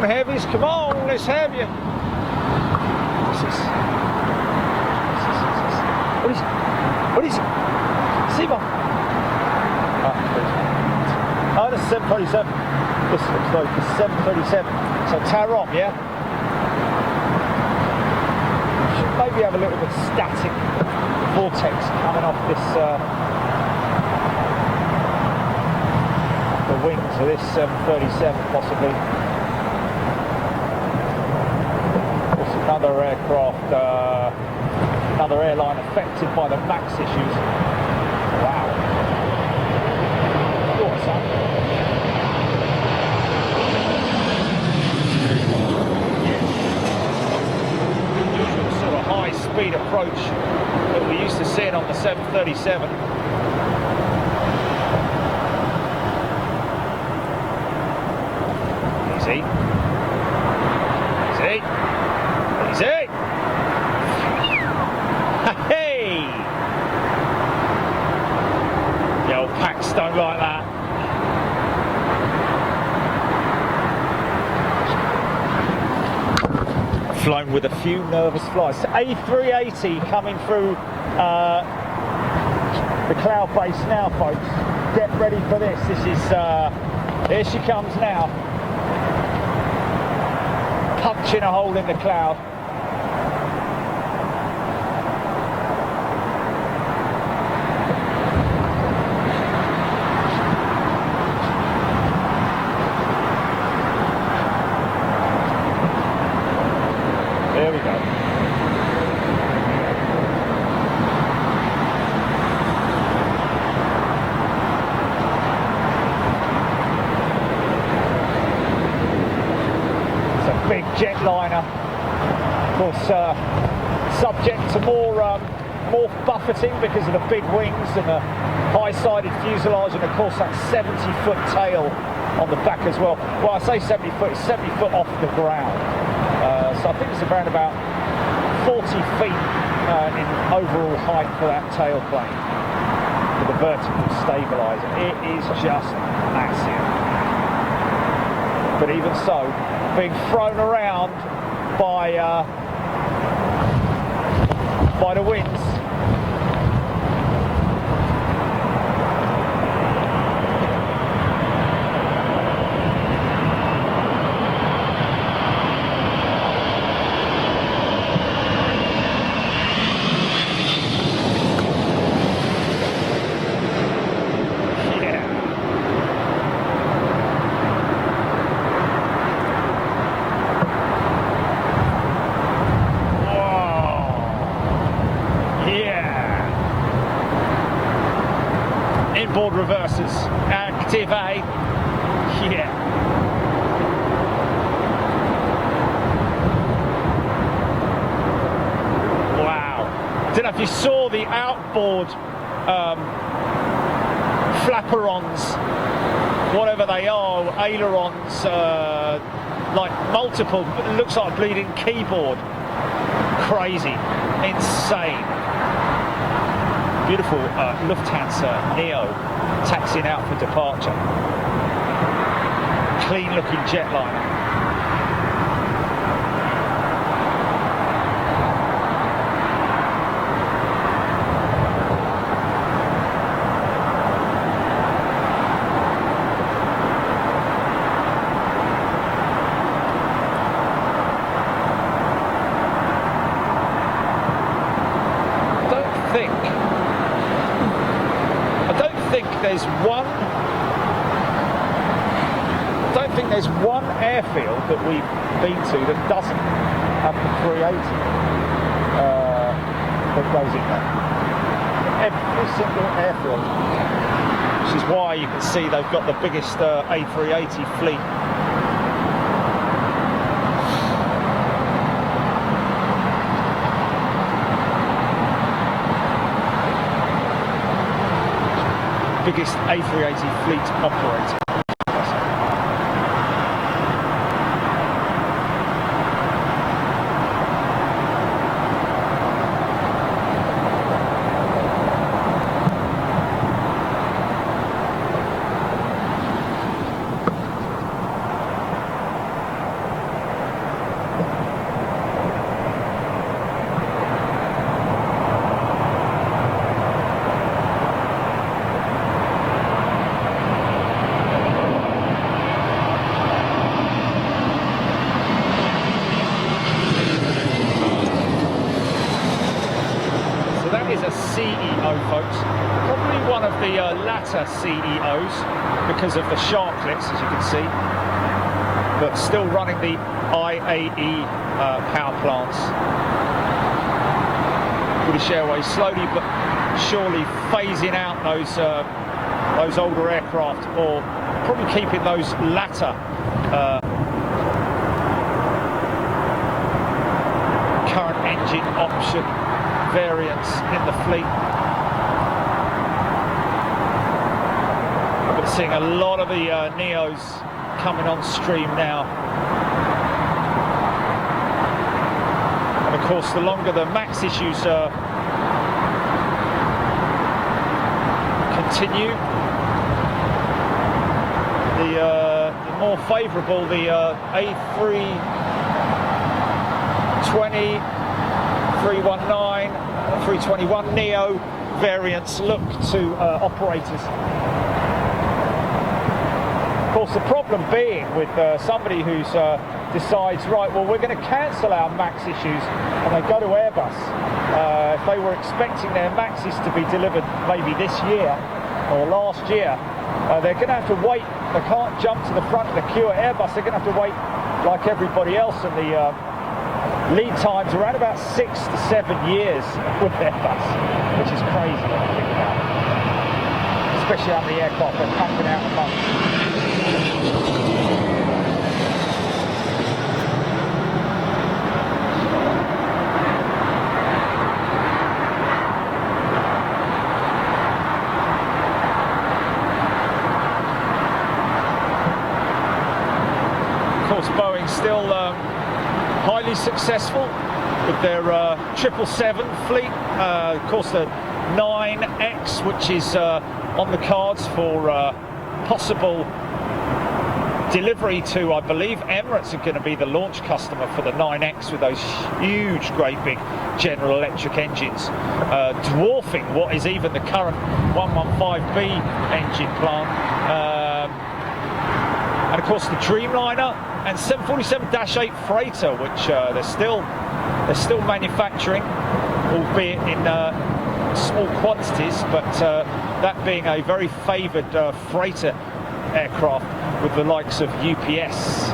Heavies, come on, let's have you. What is it? Seabob. Oh, that's 737. This looks like the 737. So Tarom, yeah? Should maybe have a little bit static vortex coming off this the wings of this 737 possibly. Another aircraft, another airline affected by the MAX issues. Wow. What's that? Usual sort of high-speed approach that we're used to seeing on the 737. Easy. Easy. Easy! Hey! The old packs don't like that. Flown with a few nervous flights. A380 coming through the cloud base now, folks. Get ready for this. This is, here she comes now. Punching a hole in the cloud. There we go. It's a big jetliner. Of course, subject to more buffeting because of the big wings and the high-sided fuselage, and of course that 70-foot tail on the back as well. Well, I say 70 foot, it's 70 foot off the ground. So I think it's around about 40 feet in overall height for that tail plane with the vertical stabilizer. It is just massive. But even so, being thrown around by the winds. Inboard reversers, active, eh? Yeah. Wow. Don't know if you saw the outboard flaperons, whatever they are, ailerons, like multiple, it looks like a bleeding keyboard. Crazy, insane. Beautiful Lufthansa Neo taxiing out for departure. Clean looking jetliner. There's one airfield that we've been to that doesn't have the 380 that goes in there. Every single airfield, which is why you can see they've got the biggest A380 fleet. Biggest A380 fleet operator. CEO, folks, probably one of the latter CEOs because of the sharklets, as you can see, but still running the IAE power plants. British Airways slowly but surely phasing out those older aircraft, or probably keeping those latter current engine option variants in the fleet. But seeing a lot of the Neos coming on stream now. And of course, the longer the MAX issues continue, the more favourable the A320, 319, 321 Neo variants look to operators. Of course, the problem being with somebody who's decides, right, well, we're going to cancel our MAX issues, and they go to Airbus. If they were expecting their MAXes to be delivered maybe this year or last year, they're going to have to wait. They can't jump to the front of the queue at Airbus. They're going to have to wait like everybody else, and the lead times around about 6 to 7 years with Airbus, which is crazy when you think about it. Especially how many aircraft they're pumping out a month. Of course, Boeing's still highly successful with their 777 fleet. Of course, the 9X, which is on the cards for possible delivery to, I believe, Emirates are going to be the launch customer for the 9X with those huge, great big General Electric engines, dwarfing what is even the current 115B engine plant. And of course, the Dreamliner and 747-8 freighter, which they're still manufacturing, albeit in small quantities, but that being a very favoured freighter aircraft with the likes of UPS.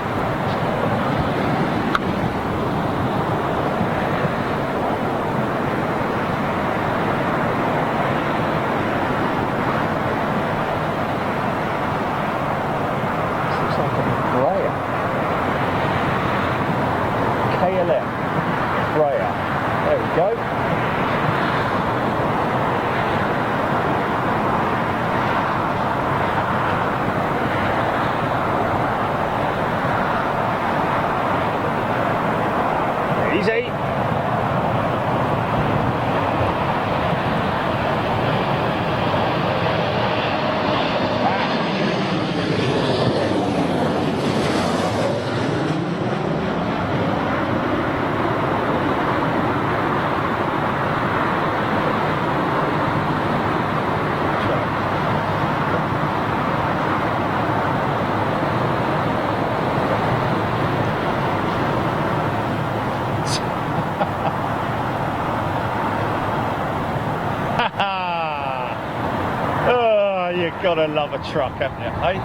You gotta love a truck, haven't you, eh?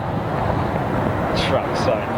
Truck's sake.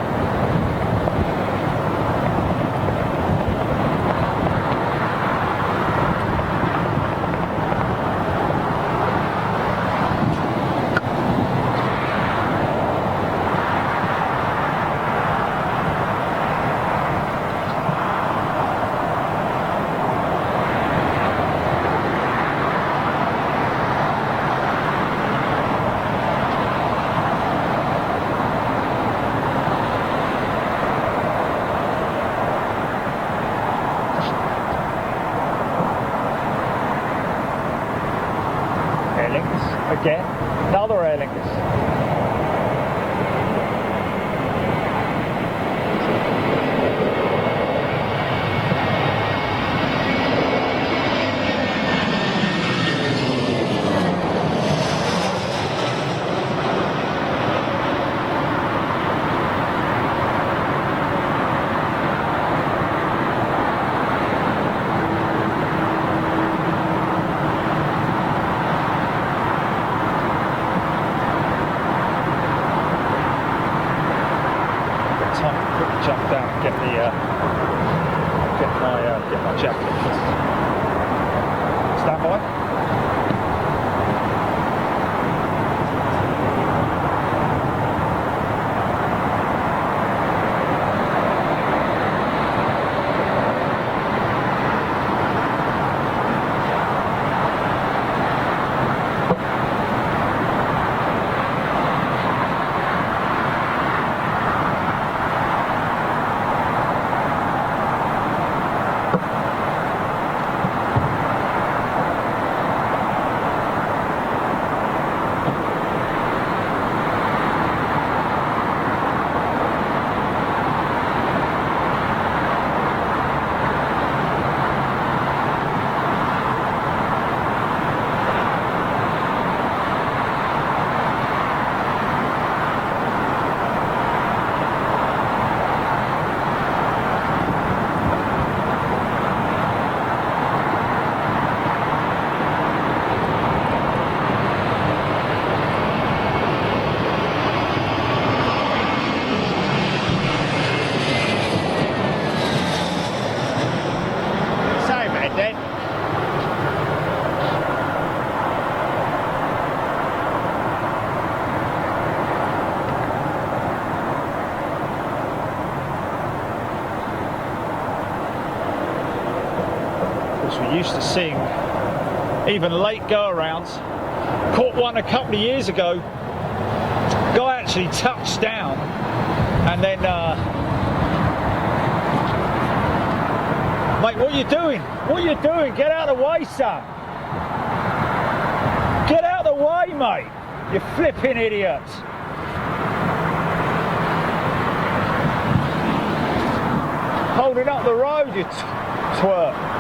Again, another air lingus. Jump down and get my jacket. Stand by. We used to seeing even late go-arounds. Caught one a couple of years ago. Guy actually touched down and then mate, what are you doing? What are you doing? Get out of the way, son. Get out of the way, mate. You flipping idiot. Holding up the road, you twerp.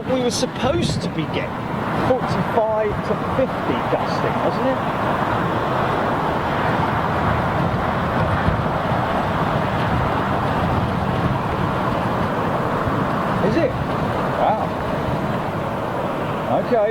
We were supposed to be getting 45 to 50 gusting, wasn't it? Is it? Wow. Okay.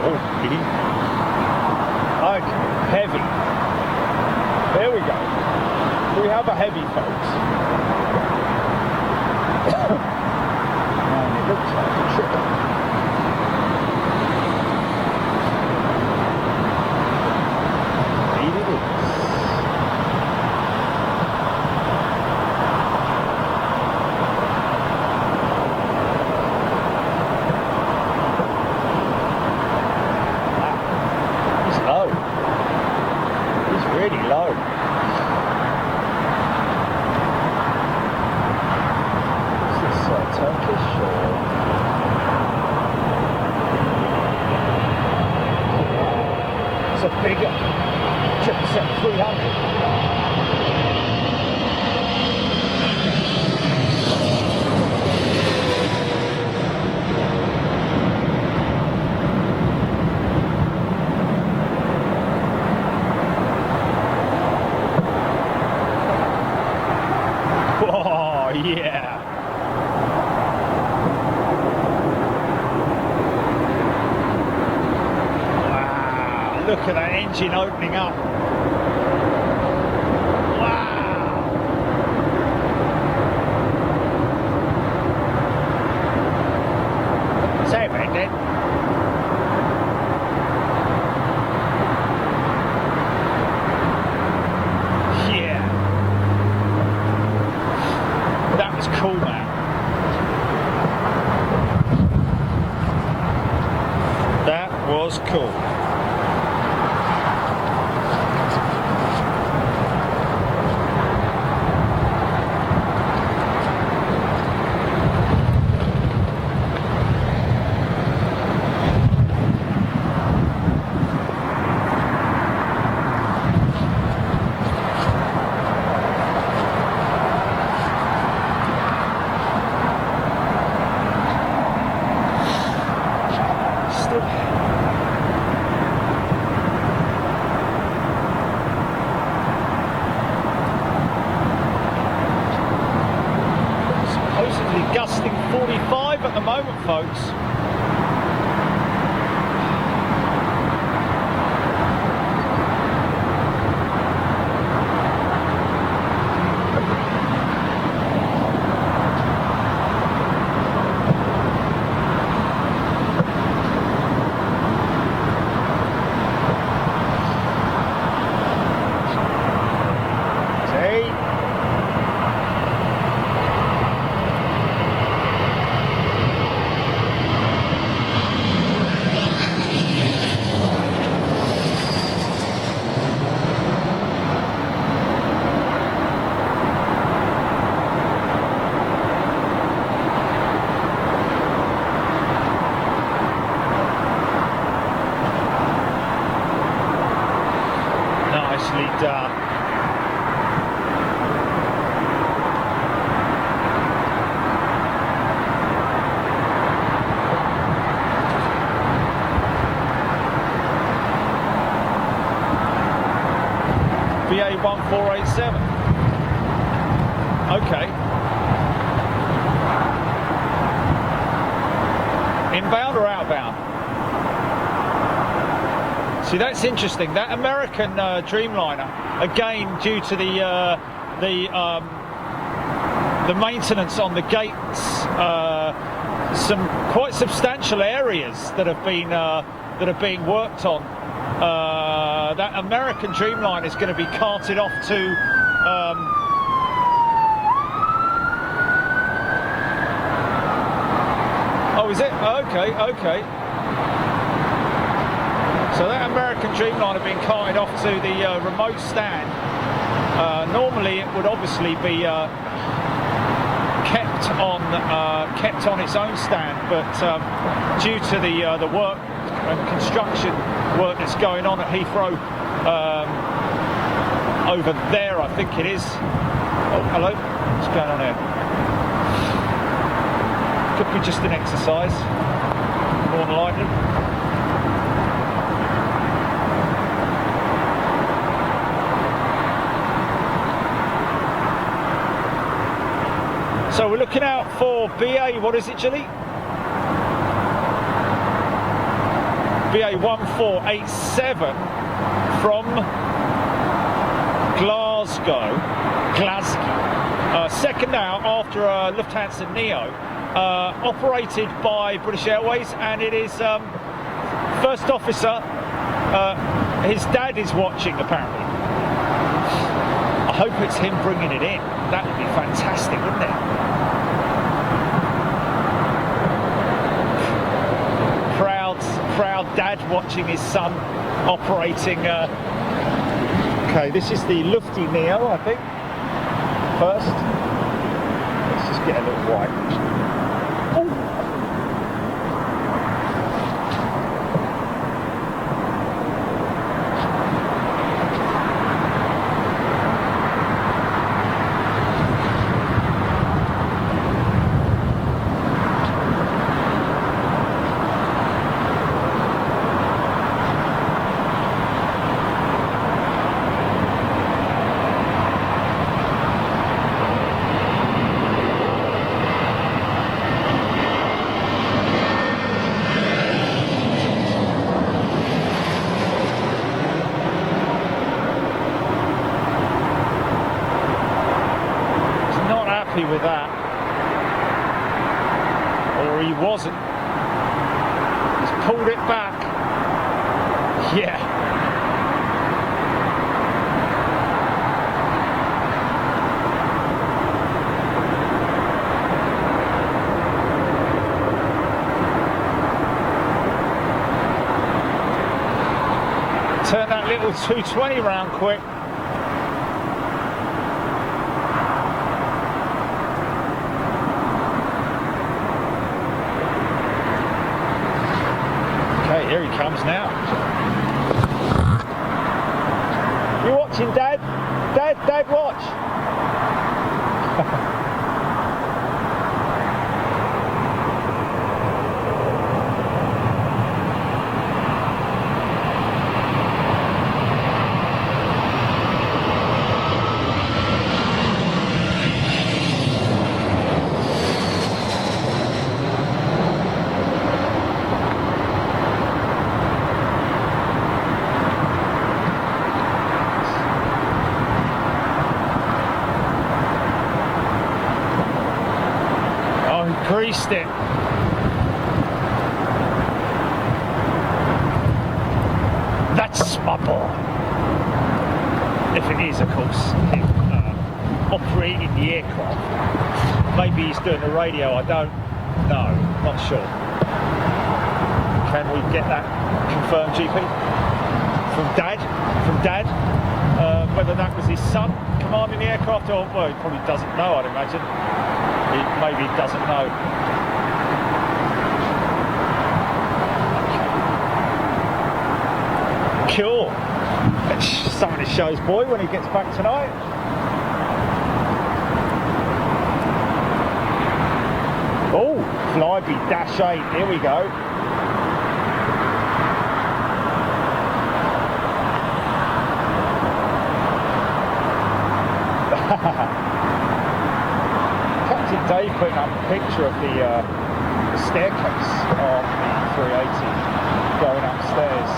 Okay, heavy. There we go. We have a heavy, folks. And it looks like a triple. Indeed it is. Really low. Is this Turkish or? It's a bigger 777-300. Oh, yeah. Wow, look at that engine opening up. Wow. Say it, mate, then. Cool, man. That was cool. Supposedly gusting 45 at the moment, folks. Nicely done. BA1487. Okay. Inbound or outbound? See, that's interesting. That American Dreamliner, again, due to the maintenance on the gates, some quite substantial areas that are being worked on. That American Dreamliner is going to be carted off to. Oh, is it? Okay, okay. So that American Dreamliner being carted off to the remote stand. Normally, it would obviously be kept on its own stand, but due to the work and construction work that's going on at Heathrow over there, I think it is. Oh, hello. What's going on here? Could be just an exercise, more than likely. So we're looking out for BA, what is it, Julie? BA1487 from Glasgow. Second now after a Lufthansa Neo, operated by British Airways, and it is first officer. His dad is watching apparently. I hope it's him bringing it in. That would be fantastic, wouldn't it? Proud dad watching his son operating. Okay, this is the Lufty Neo, I think. First, let's just get a little wide. With that, or he wasn't. He's pulled it back. Yeah. Turn that little 220 round quick. Here he comes now. You watching, Dad? Dad, watch. Creased it. That's my boy. If it is, of course, him operating the aircraft. Maybe he's doing the radio, I don't know, not sure. Can we get that confirmed, GP? From Dad? Whether that was his son commanding the aircraft, or, well, he probably doesn't know, I'd imagine. Maybe he doesn't know. Cool. Something to show his boy when he gets back tonight. Oh, Flyby -8. Here we go. Captain Dave putting up a picture of the staircase of the 380 going upstairs.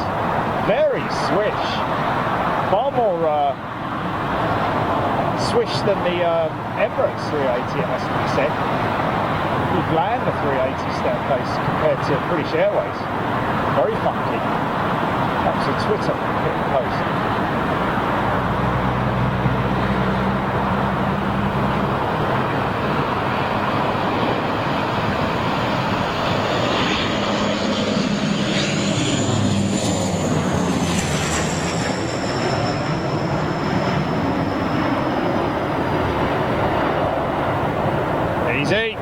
Very swish. Far more swish than the Emirates 380, it has to be said. You'd land the 380 staircase compared to British Airways. Very funky. That was a Twitter post. Easy.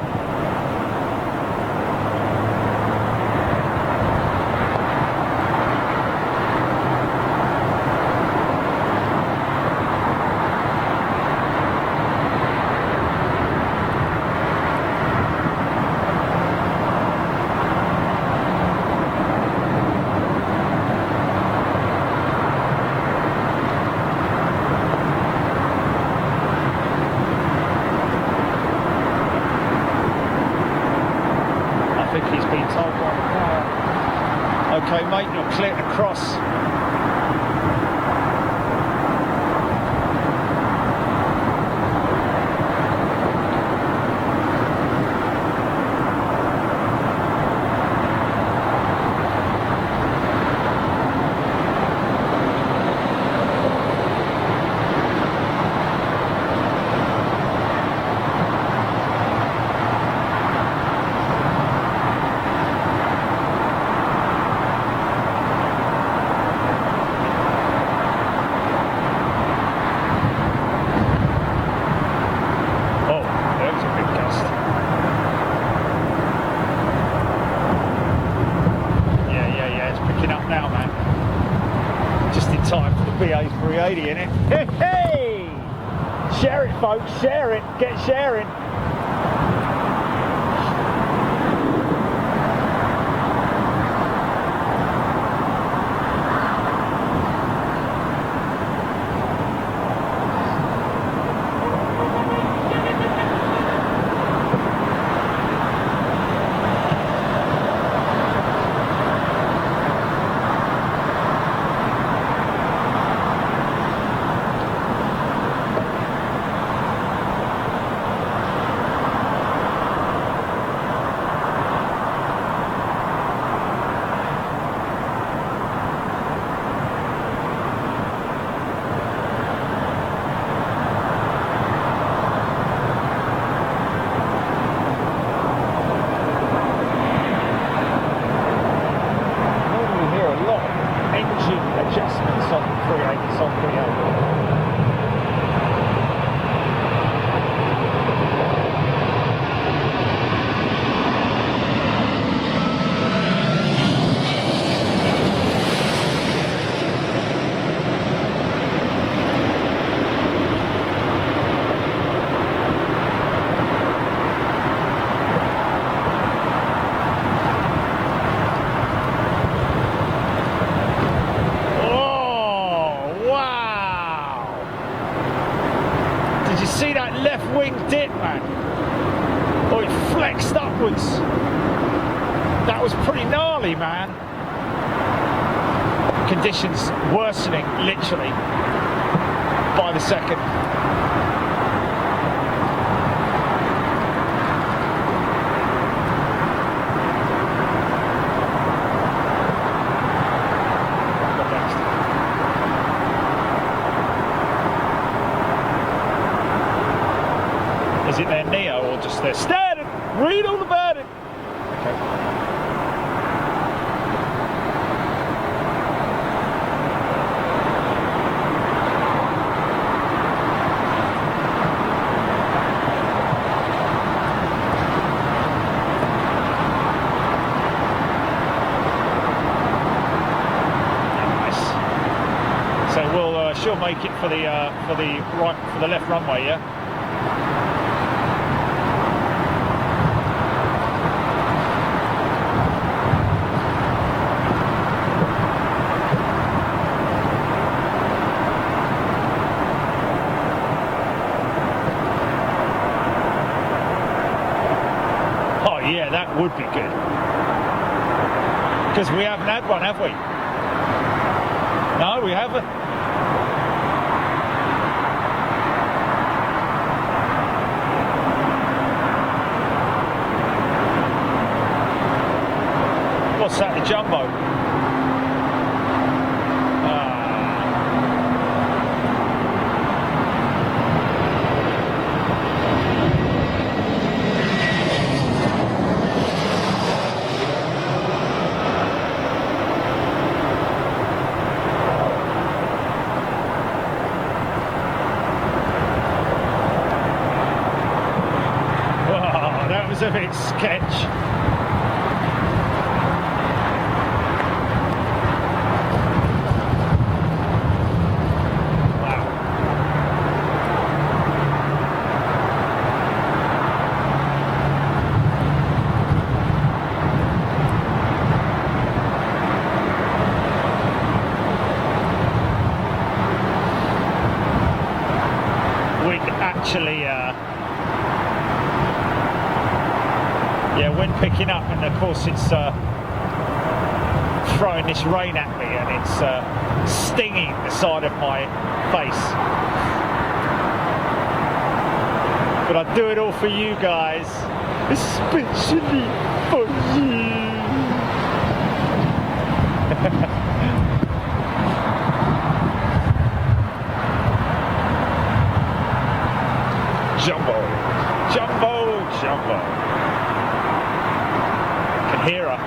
mate, you're clear to cross. In it. Hey! Share it, folks, share it, get sharing. Dip, man. Oh, it flexed upwards. That was pretty gnarly, man. Conditions worsening, literally, by the second. Is it their Neo or just their standard? Read all about it. Okay. Nice. So we'll she'll make it for the left runway, yeah. Yeah, that would be good. Because we haven't had one, have we? No, we haven't. What's that, the jumbo? Of its sketch. Wow. We'd actually yeah, when picking up, and of course it's throwing this rain at me, and it's stinging the side of my face. But I do it all for you guys, especially for you. Jumbo, jumbo, jumbo. I can hear her.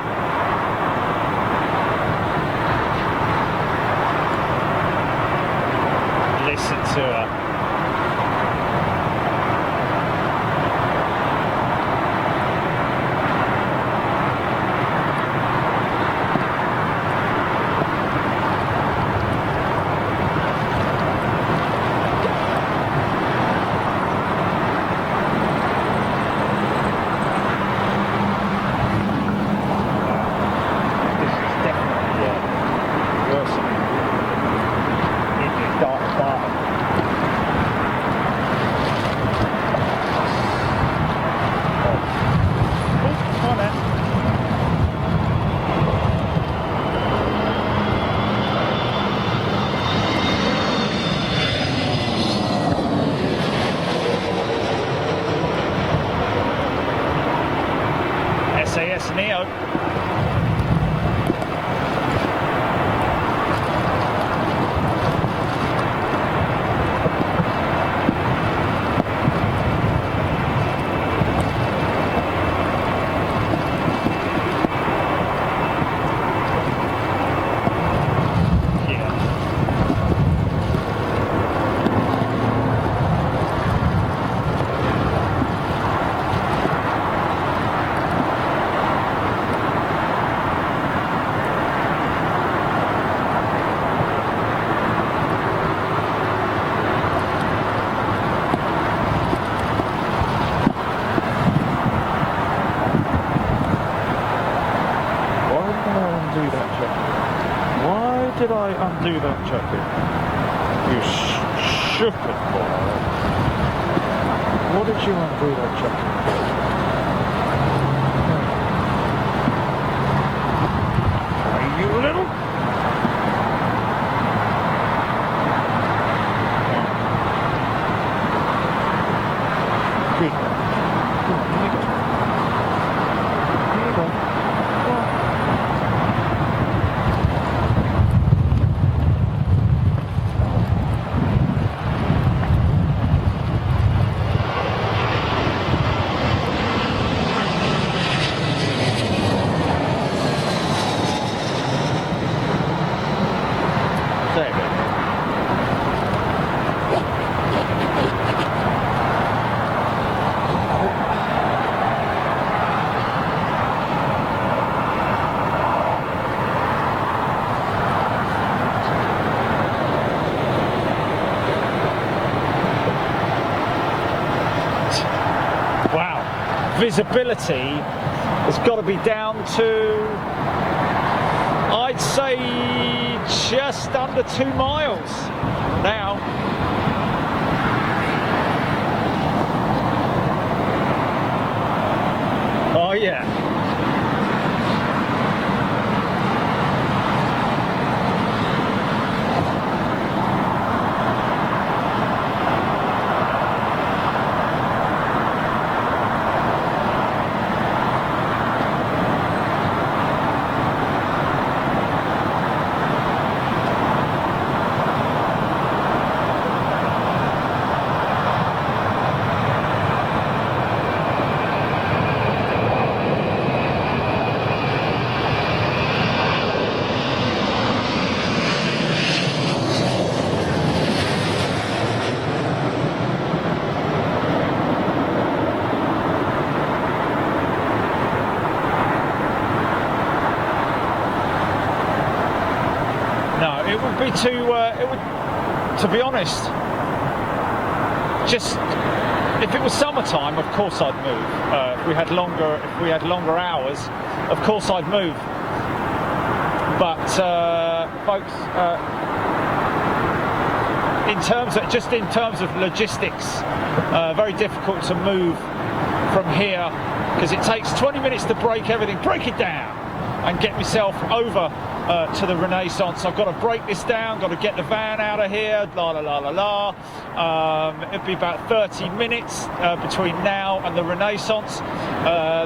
Listen to her. SAS Neo. Did I undo that jacket? You stupid boy. What did you undo that jacket for? Are you little? Good. Come on, here you go. Here you go. Come on. Visibility has got to be down to, I'd say, just under 2 miles now. Oh yeah. To be honest, just if it was summertime, of course I'd move. If we had longer hours, of course I'd move. But folks, in terms of logistics, very difficult to move from here because it takes 20 minutes to break it down and get myself over to the Renaissance. I've got to break this down, got to get the van out of here, la la la la la. It'll be about 30 minutes between now and the Renaissance.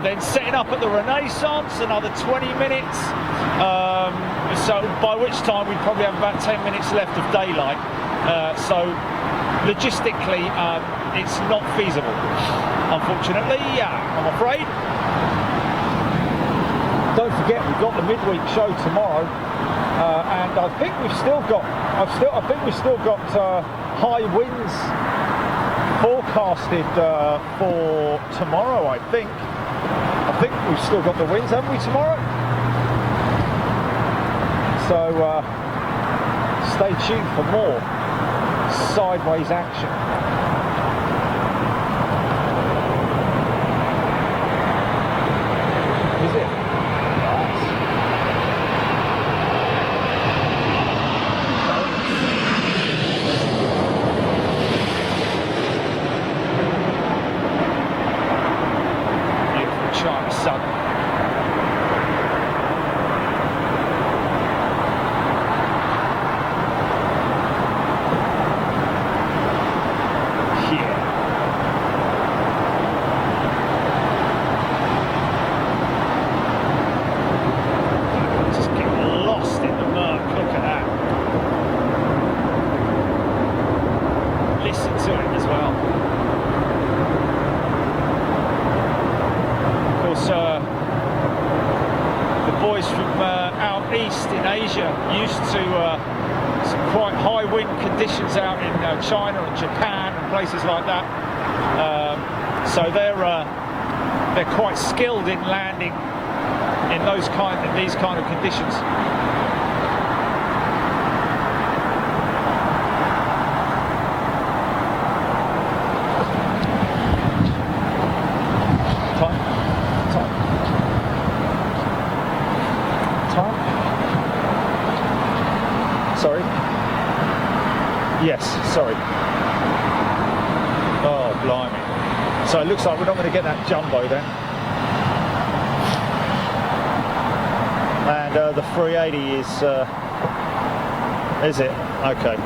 Then setting up at the Renaissance, another 20 minutes. So by which time we'd probably have about 10 minutes left of daylight. So logistically, it's not feasible, unfortunately, I'm afraid. Don't forget, we've got the midweek show tomorrow, and I think we've still got high winds forecasted for tomorrow. I think we've still got the winds, haven't we, tomorrow? So stay tuned for more sideways action. Is it? Beautiful China sun. Conditions out in China and Japan and places like that, so they're quite skilled in landing in these kind of conditions. Time. Sorry. Yes, sorry. Oh, blimey. So it looks like we're not going to get that jumbo then. And the 380 is it? Okay.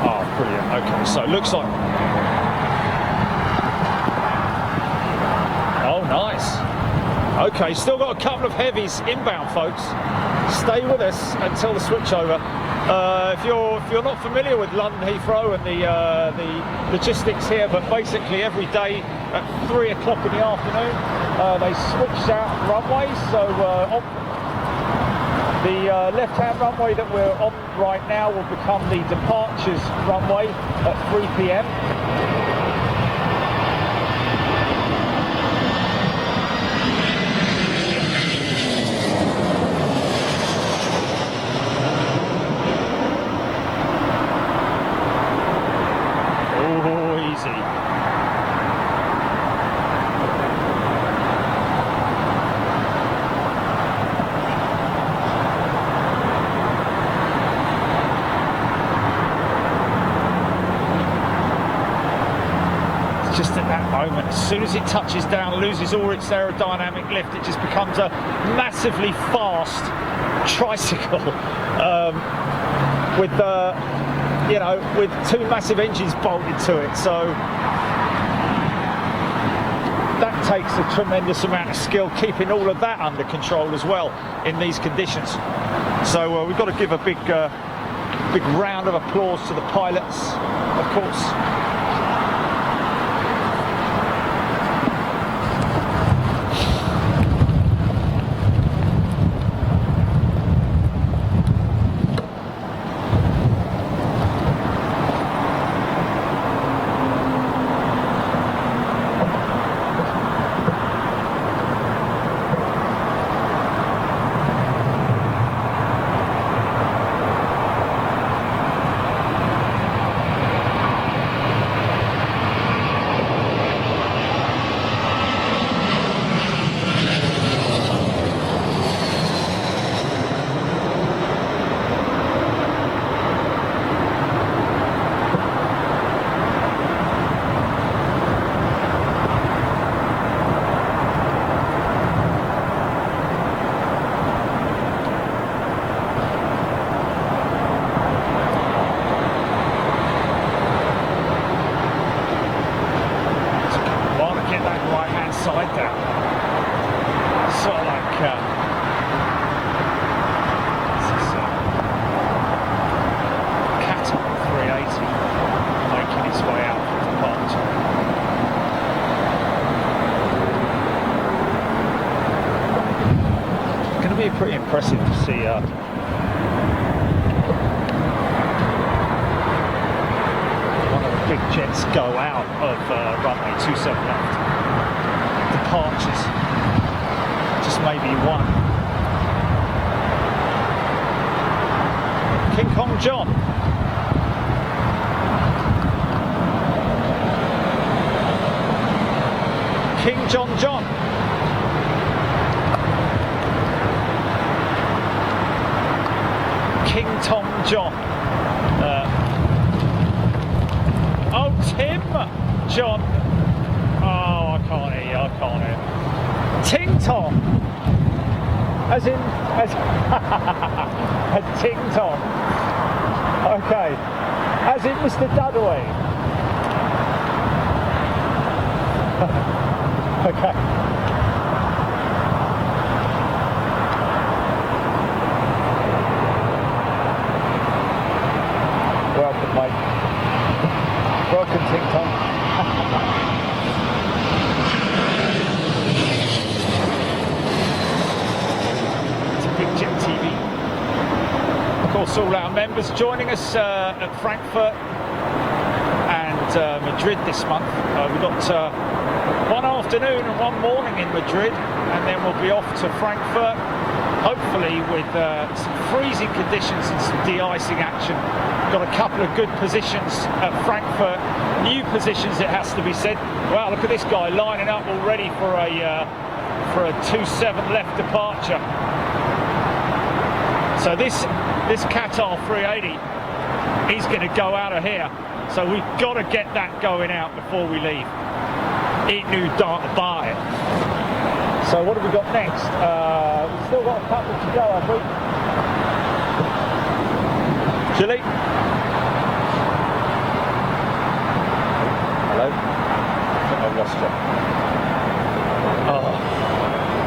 Oh, brilliant. Okay, so it looks like... Oh, nice. Okay, still got a couple of heavies inbound, folks. Stay with us until the switchover. If you're not familiar with London Heathrow and the logistics here, but basically every day at 3 o'clock in the afternoon, they switch out runways. So the left-hand runway that we're on right now will become the departures runway at 3 p.m. Just at that moment, as soon as it touches down, loses all its aerodynamic lift, it just becomes a massively fast tricycle with with two massive engines bolted to it. So that takes a tremendous amount of skill, keeping all of that under control as well in these conditions. So we've got to give a big round of applause to the pilots, of course. upside down. Sort of like this is Qatar 380 making its way out for departure. It's going to be pretty impressive to see big jets go out of runway 27 left. Departures, just maybe one. King Kong John. King John John. King Tom John. Oh, Tim John. Oh, I can't hear you, I can't hear. Ting Tom. As in, as a Ting Tom. Okay. As in Mr. Dudley. Okay. Welcome, mate. Welcome, Ting Tom. It's a Big Jet TV. Of course, all our members joining us at Frankfurt and Madrid this month. We've got one afternoon and one morning in Madrid, and then we'll be off to Frankfurt, hopefully with some freezing conditions and some de-icing action. Got a couple of good positions at Frankfurt, new positions it has to be said. Wow, look at this guy lining up already for a 27 left departure. So this Qatar 380, he's going to go out of here. So we've got to get that going out before we leave. Eat new dark buy. So what have we got next? We've still got a couple to go, have we? Chile? Hello? I think I've lost you. Oh.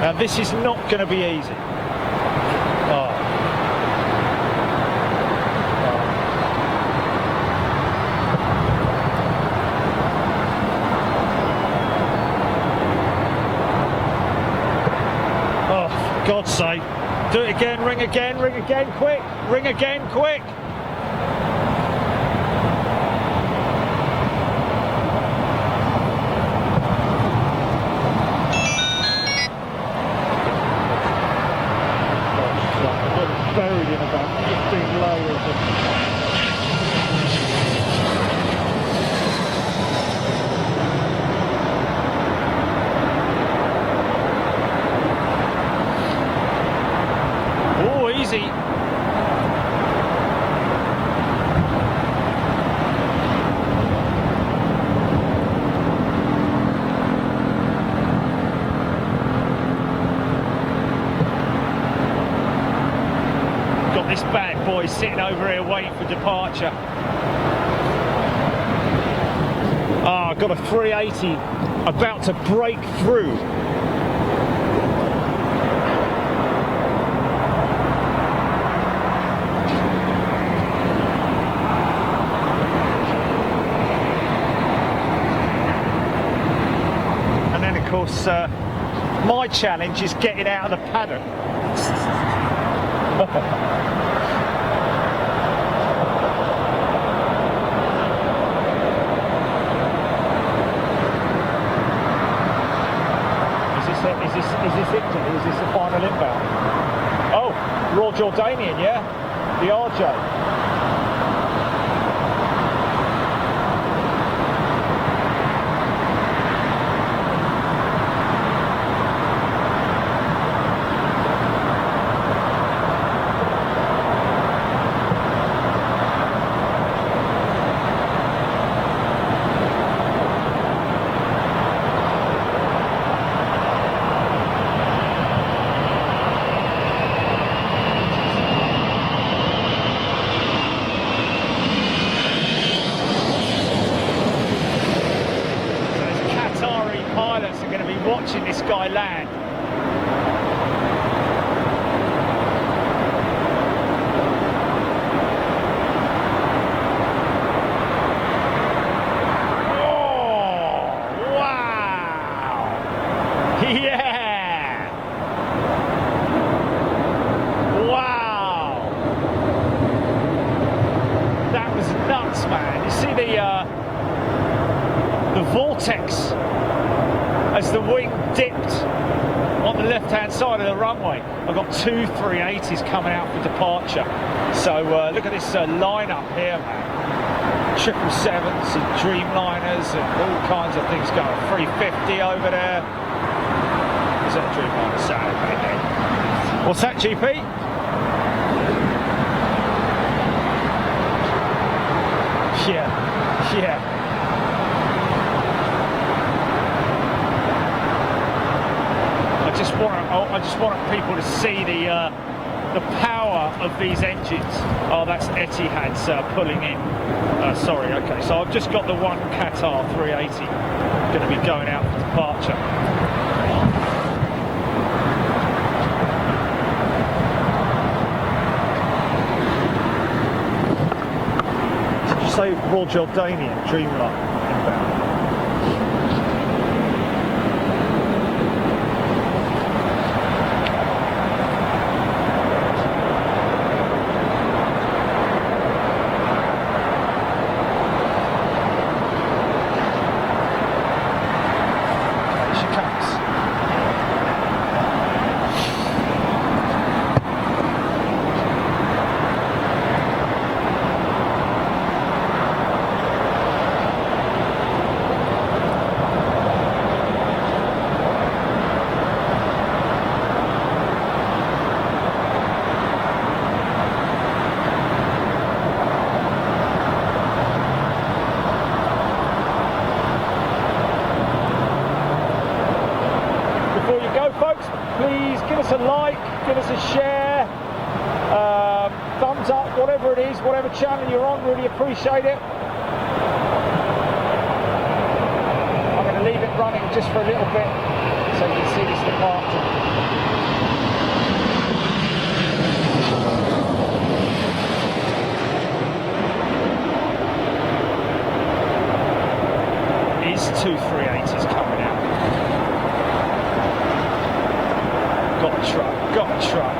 Now this is not going to be easy. Oh. God's sake. Do it again, ring again, quick. Ring again, quick. Buried in about 15 layers of... Got this bad boy sitting over here waiting for departure. Ah, got a 380 about to break through. Of course, my challenge is getting out of the paddock. Is this Italy? Is this the final inbound? Oh, Raw Jordanian, yeah? The RJ. watching this guy land. Yeah! Wow! That was nuts, man. You see the vortex as the wing dipped on the left-hand side of the runway. I've got two 380s coming out for departure. So look at this lineup here, man. 777s and Dreamliners and all kinds of things going. 350 over there. Is that a Dreamliner Saturday then? What's that, GP? Yeah, yeah. I just want people to see the power of these engines. Oh, that's Etihad's pulling in. Sorry, okay. So I've just got the one Qatar 380 going to be going out for departure. Did you say Royal Jordanian Dreamliner inbound? Please give us a like, give us a share, thumbs up, whatever it is, whatever channel you're on, really appreciate it. I'm going to leave it running just for a little bit so you can see this departure. Is two 380s coming out. Got a truck.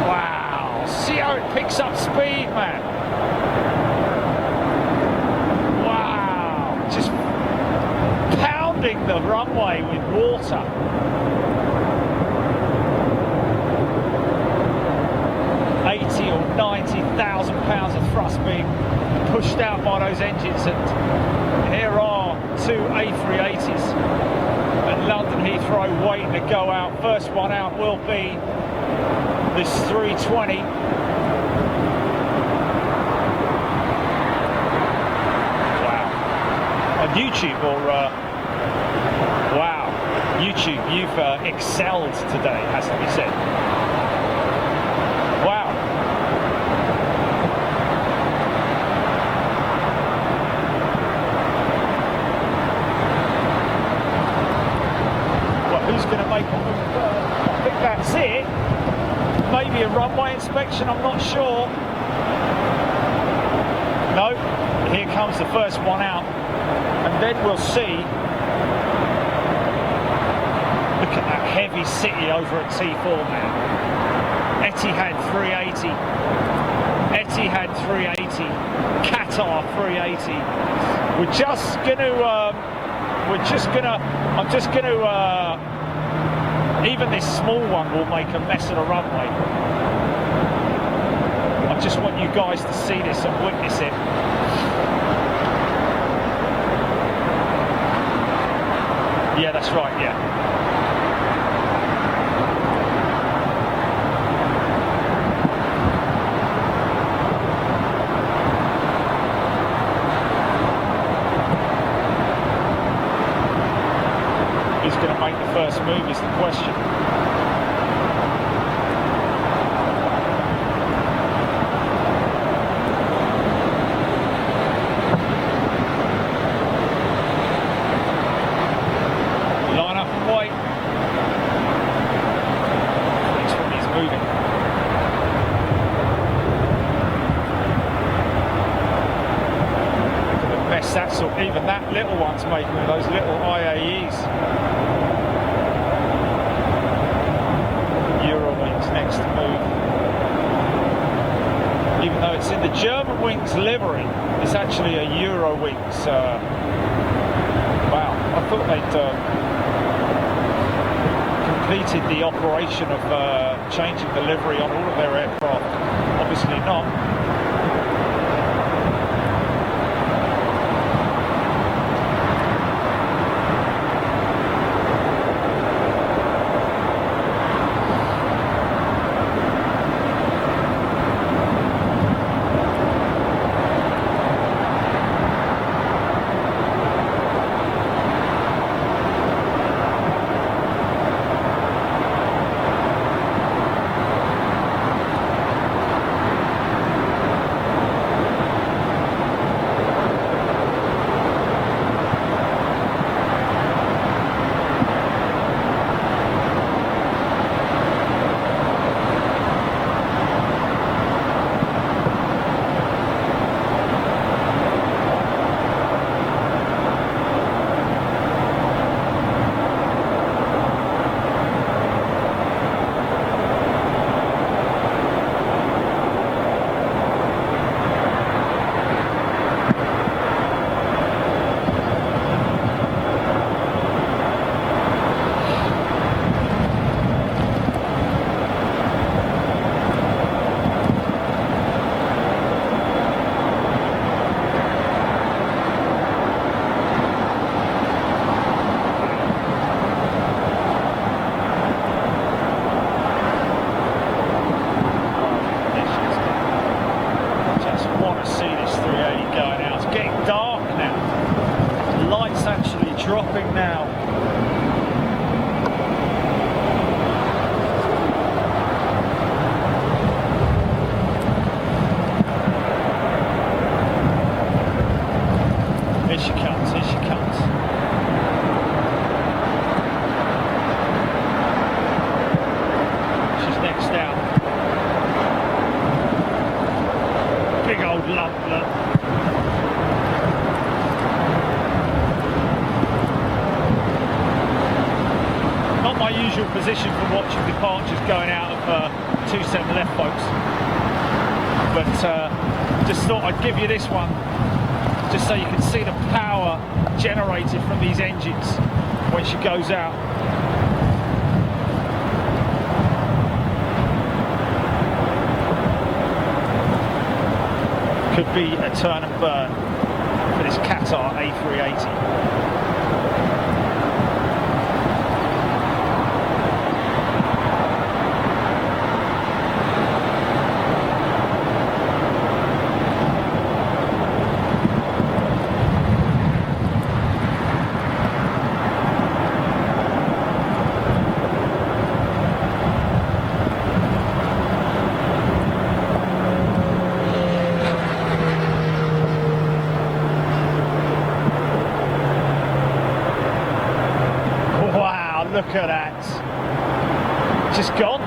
Wow, see how it picks up speed, man. Wow, just pounding the runway with water. Or 90,000 pounds of thrust being pushed out by those engines, and here are two A380s at London Heathrow waiting to go out. First one out will be this 320. Wow. On YouTube wow, YouTube, you've excelled today, has to be said. Wow. Who's going to make a move first? I think that's it. Maybe a runway inspection, I'm not sure. No, here comes the first one out. And then we'll see. Look at that heavy city over at T4 now. Etihad 380. Etihad 380. Qatar 380. I'm just going to even this small one will make a mess of the runway. I just want you guys to see this and witness it. Yeah, that's right, yeah. Who's going to make the first move is the question. little ones making with those little IAEs. Eurowings next to move. Even though it's in the Germanwings livery, it's actually a Eurowings. Wow, I thought they'd completed the operation of changing the livery on all of their aircraft. Obviously not. Dropping now. Here she comes, here she comes. She's next out. Big old lump, look. My usual position for watching departures going out of 27 left, folks, but just thought I'd give you this one just so you can see the power generated from these engines when she goes out. Could be a turn and burn for this Qatar A380. Look at that. Just gone.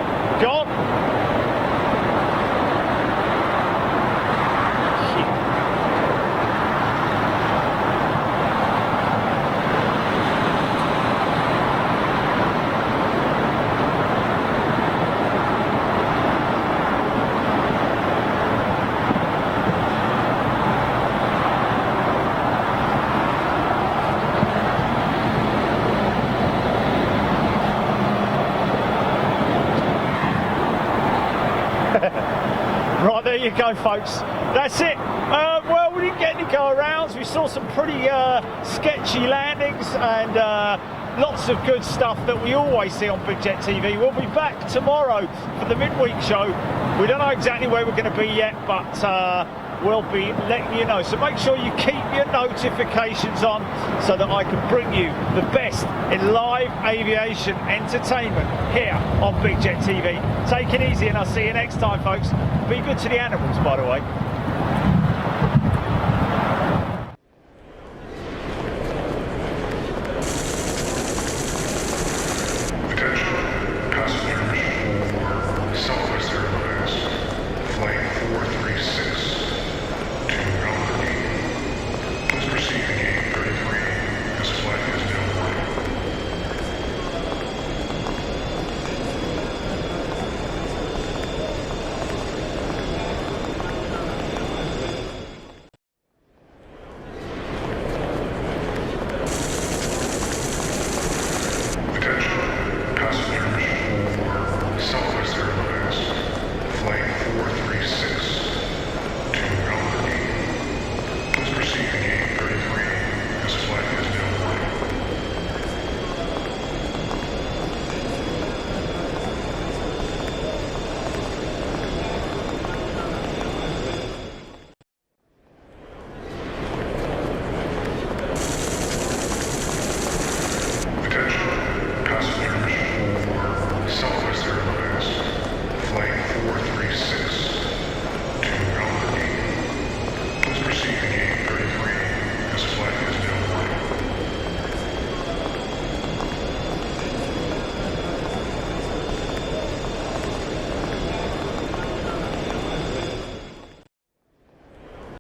Right, there you go, folks. That's it. Well, we didn't get any go-arounds. We saw some pretty sketchy landings and lots of good stuff that we always see on Big Jet TV. We'll be back tomorrow for the midweek show. We don't know exactly where we're going to be yet, but we'll be letting you know. So make sure you keep your notifications on so that I can bring you the best in live aviation entertainment here on Big Jet TV. Take it easy and I'll see you next time, folks. Be good to the animals, by the way.